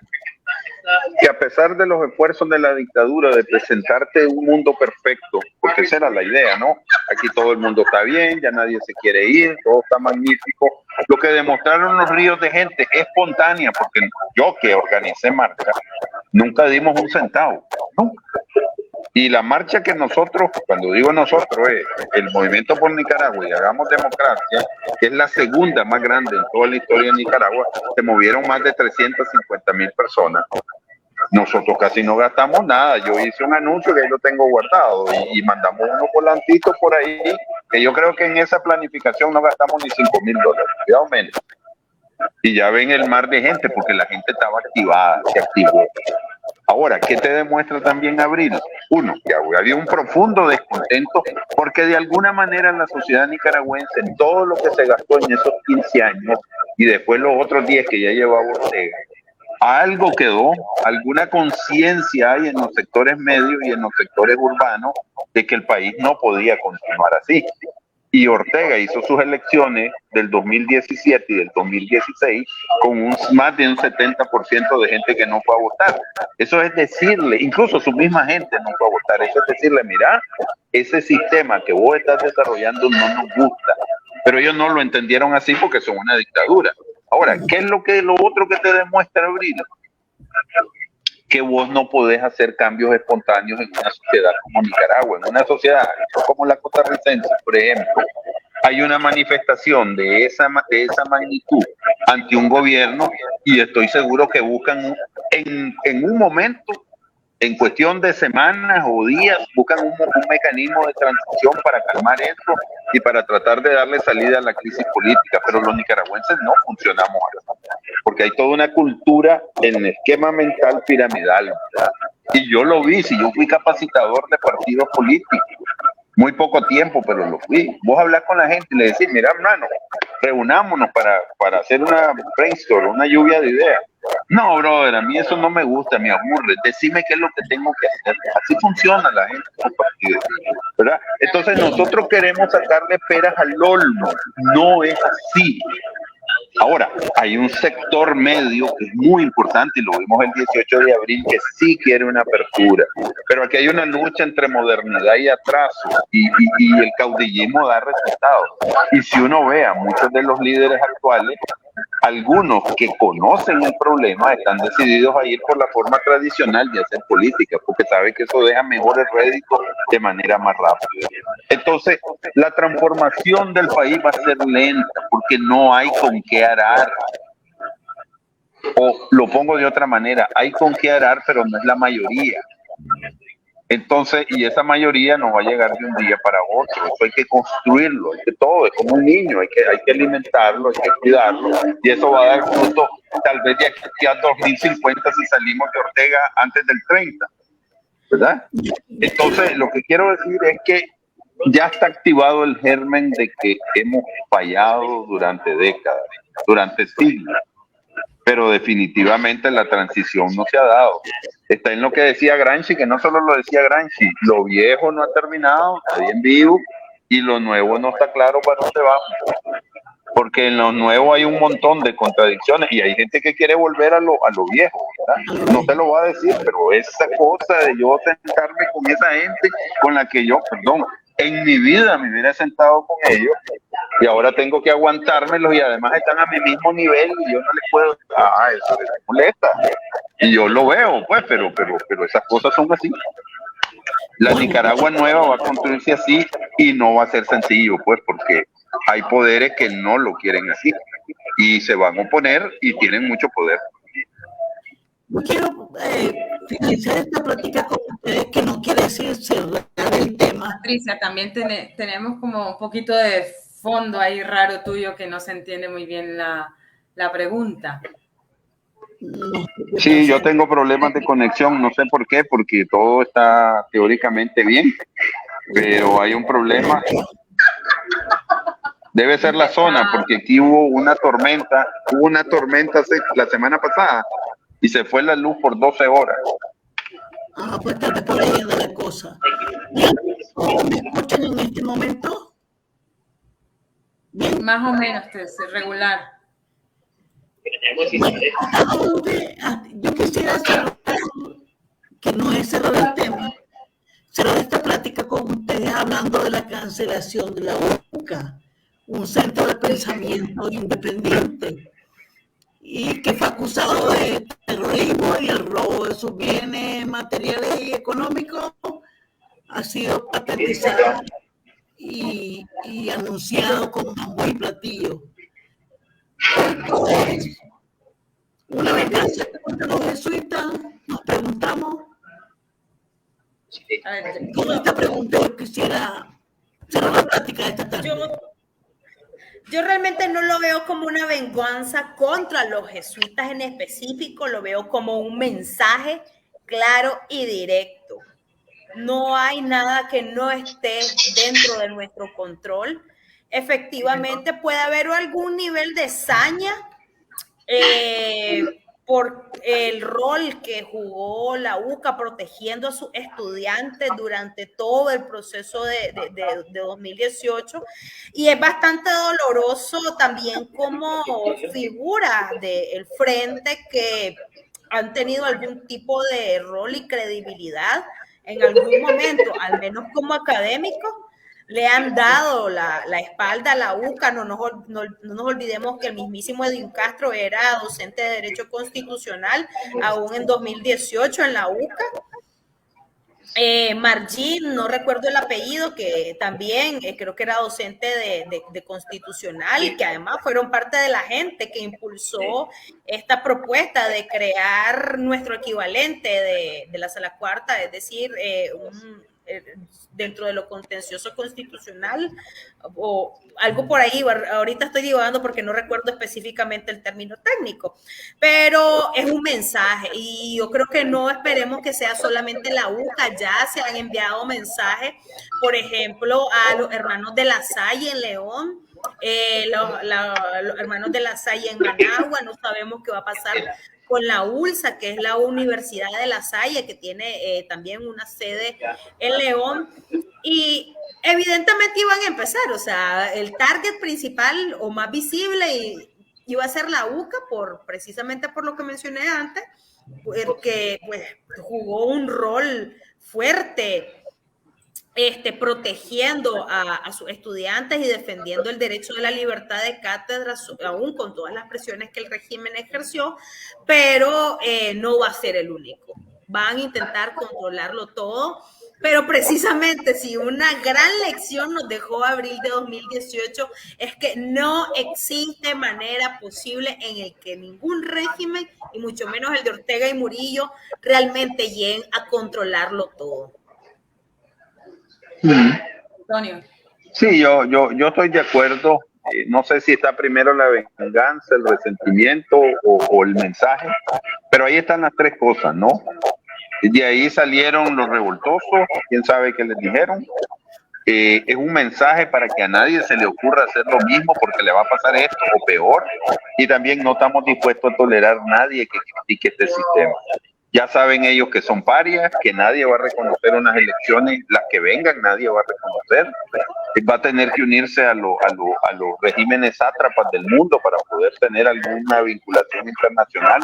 que a pesar de los esfuerzos de la dictadura de presentarte un mundo perfecto, porque esa era la idea, ¿no? Aquí todo el mundo está bien, ya nadie se quiere ir, todo está magnífico. Lo que demostraron los ríos de gente espontánea, porque yo que organicé marcha, nunca dimos un centavo, ¿no? Y la marcha que nosotros, cuando digo nosotros, es el Movimiento por Nicaragua y Hagamos Democracia, que es la segunda más grande en toda la historia de Nicaragua, se movieron más de 350,000 personas. Nosotros casi no gastamos nada. Yo hice un anuncio que ahí lo tengo guardado y mandamos unos volantitos por ahí, que yo creo que en esa planificación no gastamos ni $5,000, cuidado menos. Y ya ven el mar de gente, porque la gente estaba activada, se activó. Ahora, ¿qué te demuestra también abril? Uno, que había un profundo descontento porque de alguna manera la sociedad nicaragüense, en todo lo que se gastó en esos 15 años y después los otros 10 que ya llevaba Ortega, algo quedó, alguna conciencia hay en los sectores medios y en los sectores urbanos de que el país no podía continuar así. Y Ortega hizo sus elecciones del 2017 y del 2016 con más de un 70% de gente que no fue a votar. Eso es decirle, incluso su misma gente no fue a votar, eso es decirle, mira, ese sistema que vos estás desarrollando no nos gusta. Pero ellos no lo entendieron así porque son una dictadura. Ahora, ¿qué es lo otro que te demuestra abril? Que vos no podés hacer cambios espontáneos en una sociedad como Nicaragua, en una sociedad como la costarricense, por ejemplo. Hay una manifestación de esa magnitud ante un gobierno y estoy seguro que buscan en un momento, en cuestión de semanas o días, buscan un mecanismo de transición para calmar esto y para tratar de darle salida a la crisis política, pero los nicaragüenses no funcionamos así, porque hay toda una cultura en el esquema mental piramidal, ¿verdad? Y yo lo vi, si yo fui capacitador de partidos políticos, muy poco tiempo, pero lo fui. Vos hablás con la gente y le decís, mira, hermano, reunámonos para hacer una brainstorm, una lluvia de ideas. No, brother, a mí eso no me gusta, me aburre. Decime qué es lo que tengo que hacer. Así funciona la gente con partidos, ¿verdad? Entonces nosotros queremos sacarle peras al olmo. No es así. Ahora, hay un sector medio que es muy importante y lo vimos el 18 de abril que sí quiere una apertura, pero aquí hay una lucha entre modernidad y atraso y el caudillismo da resultados. Y si uno ve a muchos de los líderes actuales, algunos que conocen el problema están decididos a ir por la forma tradicional de hacer política, porque saben que eso deja mejores réditos de manera más rápida. Entonces, la transformación del país va a ser lenta, porque no hay con qué arar. O lo pongo de otra manera, hay con qué arar, pero no es la mayoría. Entonces, y esa mayoría no va a llegar de un día para otro. Eso hay que construirlo, hay que todo, es como un niño, hay que alimentarlo, hay que cuidarlo, y eso va a dar fruto tal vez de aquí a 2050 si salimos de Ortega antes del 30, ¿verdad? Entonces, lo que quiero decir es que ya está activado el germen de que hemos fallado durante décadas, durante siglos, pero definitivamente la transición no se ha dado. Está en lo que decía Gramsci, que no solo lo decía Gramsci, lo viejo no ha terminado, está bien vivo, y lo nuevo no está claro para dónde vamos. Porque en lo nuevo hay un montón de contradicciones y hay gente que quiere volver a lo viejo, ¿verdad? No te lo voy a decir, pero esa cosa de yo sentarme con esa gente con la que yo, en mi vida me hubiera sentado con ellos y ahora tengo que aguantármelos y además están a mi mismo nivel y yo no les puedo, eso les molesta. Y yo lo veo, pues, pero esas cosas son así. La Nicaragua nueva va a construirse así y no va a ser sencillo, pues, porque hay poderes que no lo quieren así y se van a oponer y tienen mucho poder. Yo quiero finalizar esta plática con ustedes, que no quiere decir cerrar el tema. Patricia, también tenemos como un poquito de fondo ahí raro tuyo que no se entiende muy bien la pregunta. No, Sí, yo tengo problemas de conexión, no sé por qué, porque todo está teóricamente bien, pero hay un problema. Debe ser la zona, porque aquí hubo una tormenta la semana pasada y se fue la luz por 12 horas. Pues tal vez por ahí anda la cosa. Bien, ¿me escuchan en este momento? Bien. Más o menos, regular. Bueno, yo quisiera cerrar, que no es cerrar el tema, cerrar esta plática con ustedes hablando de la cancelación de la UCA, un centro de pensamiento independiente, y que fue acusado de terrorismo y el robo de sus bienes materiales y económicos ha sido patentizado y anunciado con bombo y platillo. Entonces, una venganza contra los jesuitas, nos preguntamos. Con esta pregunta yo quisiera cerrar la plática de esta tarde. Yo realmente no lo veo como una venganza contra los jesuitas en específico, lo veo como un mensaje claro y directo. No hay nada que no esté dentro de nuestro control. Efectivamente puede haber algún nivel de saña por el rol que jugó la UCA protegiendo a sus estudiantes durante todo el proceso de 2018, y es bastante doloroso también como figuras del frente que han tenido algún tipo de rol y credibilidad en algún momento, al menos como académicos, le han dado la espalda a la UCA. No nos olvidemos que el mismísimo Edwin Castro era docente de Derecho Constitucional aún en 2018 en la UCA. Margin, no recuerdo el apellido, que también creo que era docente de Constitucional, y que además fueron parte de la gente que impulsó esta propuesta de crear nuestro equivalente de la Sala Cuarta, es decir, dentro de lo contencioso constitucional o algo por ahí. Ahorita estoy divagando porque no recuerdo específicamente el término técnico, pero es un mensaje, y yo creo que no esperemos que sea solamente la UCA. Ya se han enviado mensajes, por ejemplo, a los hermanos de La Salle en León, los hermanos de La Salle en Managua. No sabemos qué va a pasar con la ULSA, que es la Universidad de La Salle, que tiene también una sede en León, y evidentemente iban a empezar, o sea, el target principal o más visible iba a ser la UCA, precisamente por lo que mencioné antes, porque pues jugó un rol fuerte protegiendo a sus estudiantes y defendiendo el derecho de la libertad de cátedra, aún con todas las presiones que el régimen ejerció, pero no va a ser el único. Van a intentar controlarlo todo, pero precisamente si una gran lección nos dejó abril de 2018 es que no existe manera posible en el que ningún régimen, y mucho menos el de Ortega y Murillo, realmente lleguen a controlarlo todo. Antonio. Sí, yo estoy de acuerdo. No sé si está primero la venganza, el resentimiento o el mensaje, pero ahí están las tres cosas, ¿no? De ahí salieron los revoltosos, quién sabe qué les dijeron. Es un mensaje para que a nadie se le ocurra hacer lo mismo, porque le va a pasar esto o peor, y también no estamos dispuestos a tolerar a nadie que critique este sistema. Ya saben ellos que son parias, que nadie va a reconocer unas elecciones, las que vengan nadie va a reconocer. Va a tener que unirse a los regímenes sátrapas del mundo para poder tener alguna vinculación internacional.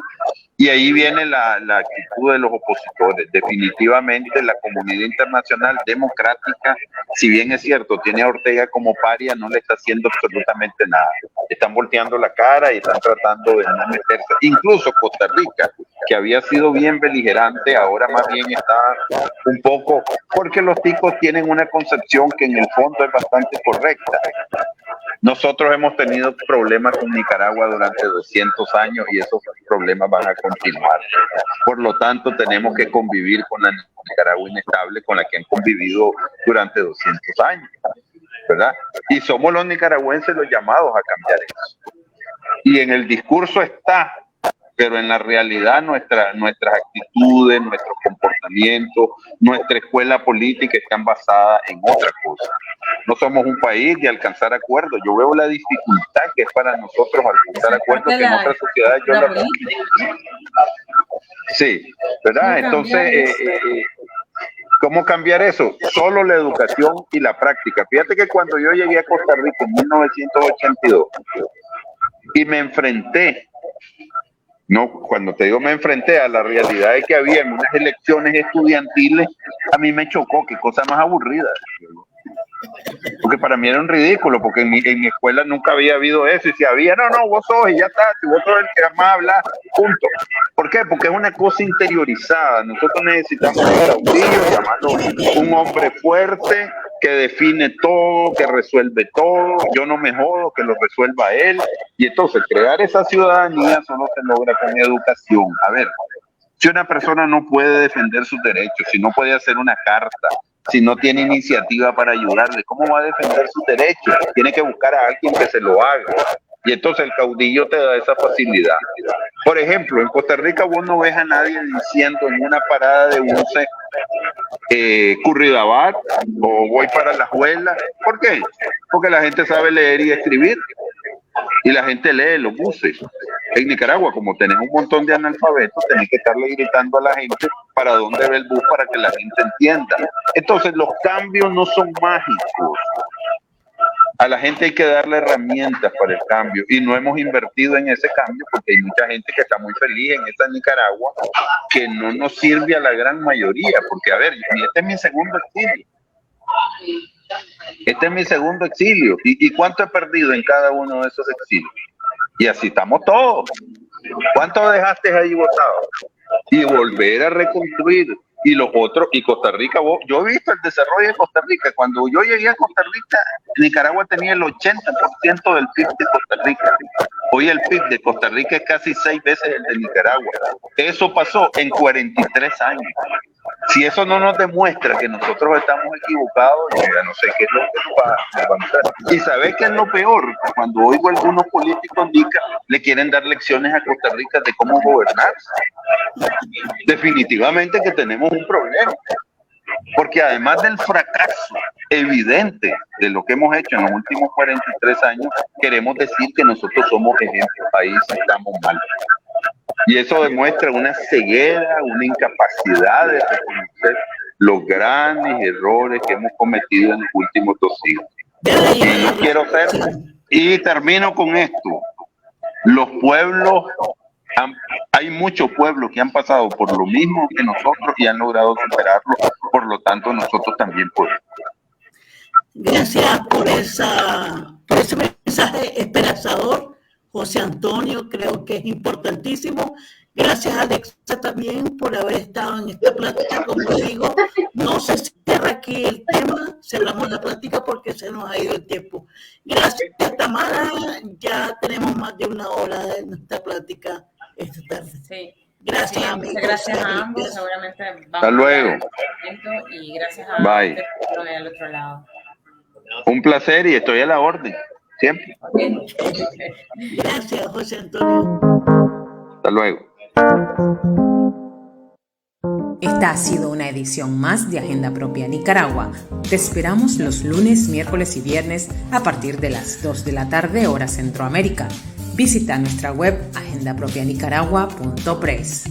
Y ahí viene la actitud de los opositores. Definitivamente la comunidad internacional democrática, si bien es cierto, tiene a Ortega como paria, no le está haciendo absolutamente nada. Están volteando la cara y están tratando de no meterse. Incluso Costa Rica, que había sido bien beligerante, ahora más bien está un poco, porque los ticos tienen una concepción que en el fondo es bastante correcta. Nosotros hemos tenido problemas con Nicaragua durante 200 años y esos problemas van a continuar. Por lo tanto, tenemos que convivir con la Nicaragua inestable con la que han convivido durante 200 años, ¿verdad? Y somos los nicaragüenses los llamados a cambiar eso. Y en el discurso está, pero en la realidad nuestras actitudes, nuestros comportamientos, nuestra escuela política están basadas en otra cosa. No somos un país de alcanzar acuerdos. Yo veo la dificultad que es para nosotros alcanzar acuerdos que en otras sociedades yo la... Sí, ¿verdad? Entonces, ¿cómo cambiar eso? Solo la educación y la práctica. Fíjate que cuando yo llegué a Costa Rica en 1982 y me enfrenté, cuando te digo me enfrenté a la realidad de que había en unas elecciones estudiantiles, a mí me chocó, qué cosa más aburrida. Porque para mí era un ridículo, porque en mi escuela nunca había habido eso, y si había, no, vos sos y ya está, si vos sos el que más habla, punto. ¿Por qué? Porque es una cosa interiorizada. Nosotros necesitamos un caudillo, llamarlo un hombre fuerte, que define todo, que resuelve todo, yo no me jodo, que lo resuelva él. Y entonces crear esa ciudadanía solo se logra con educación. A ver, si una persona no puede defender sus derechos, si no puede hacer una carta, si no tiene iniciativa para ayudarle, ¿cómo va a defender sus derechos? Tiene que buscar a alguien que se lo haga. Y entonces el caudillo te da esa facilidad. Por ejemplo, en Costa Rica vos no ves a nadie diciendo en una parada de buses Curridabat o voy para la Juela. ¿Por qué? Porque la gente sabe leer y escribir y la gente lee los buses. En Nicaragua, como tenés un montón de analfabetos, tenés que estarle gritando a la gente para dónde ve el bus para que la gente entienda. Entonces los cambios no son mágicos. A la gente hay que darle herramientas para el cambio y no hemos invertido en ese cambio porque hay mucha gente que está muy feliz en esta Nicaragua que no nos sirve a la gran mayoría. Porque, a ver, este es mi segundo exilio. Este es mi segundo exilio. ¿Y cuánto he perdido en cada uno de esos exilios? Y así estamos todos. ¿Cuánto dejaste ahí botado? Y volver a reconstruir. Y los otros, y Costa Rica, yo he visto el desarrollo de Costa Rica. Cuando yo llegué a Costa Rica, Nicaragua tenía el 80% del PIB de Costa Rica. Hoy el PIB de Costa Rica es casi 6 veces el de Nicaragua. Eso pasó en 43 años. Si eso no nos demuestra que nosotros estamos equivocados, yo ya no sé qué es lo que va a pasar. Y ¿sabes qué es lo peor? Cuando oigo a algunos políticos le quieren dar lecciones a Costa Rica de cómo gobernar. Definitivamente que tenemos un problema. Porque además del fracaso evidente de lo que hemos hecho en los últimos 43 años, queremos decir que nosotros somos ejemplo país y estamos mal. Y eso demuestra una ceguera, una incapacidad de reconocer los grandes errores que hemos cometido en los últimos 2 siglos. Y no quiero ser, y termino con esto, los pueblos, hay muchos pueblos que han pasado por lo mismo que nosotros y han logrado superarlo, por lo tanto nosotros también podemos. Gracias por ese mensaje esperanzador, José Antonio, creo que es importantísimo. Gracias, Alexa, también por haber estado en esta plática. Como digo, no se cierra aquí el tema, cerramos la plática porque se nos ha ido el tiempo. Gracias, Tamara, ya tenemos más de 1 hora de nuestra plática esta tarde. Sí. Gracias, amigos. Gracias a ambos, seguramente vamos hasta luego. Y gracias a Bye. Del otro lado. Un placer y estoy a la orden, siempre. Gracias, José Antonio. Hasta luego. Esta ha sido una edición más de Agenda Propia Nicaragua. Te esperamos los lunes, miércoles y viernes a partir de las 2 de la tarde, hora Centroamérica. Visita nuestra web agendapropianicaragua.press.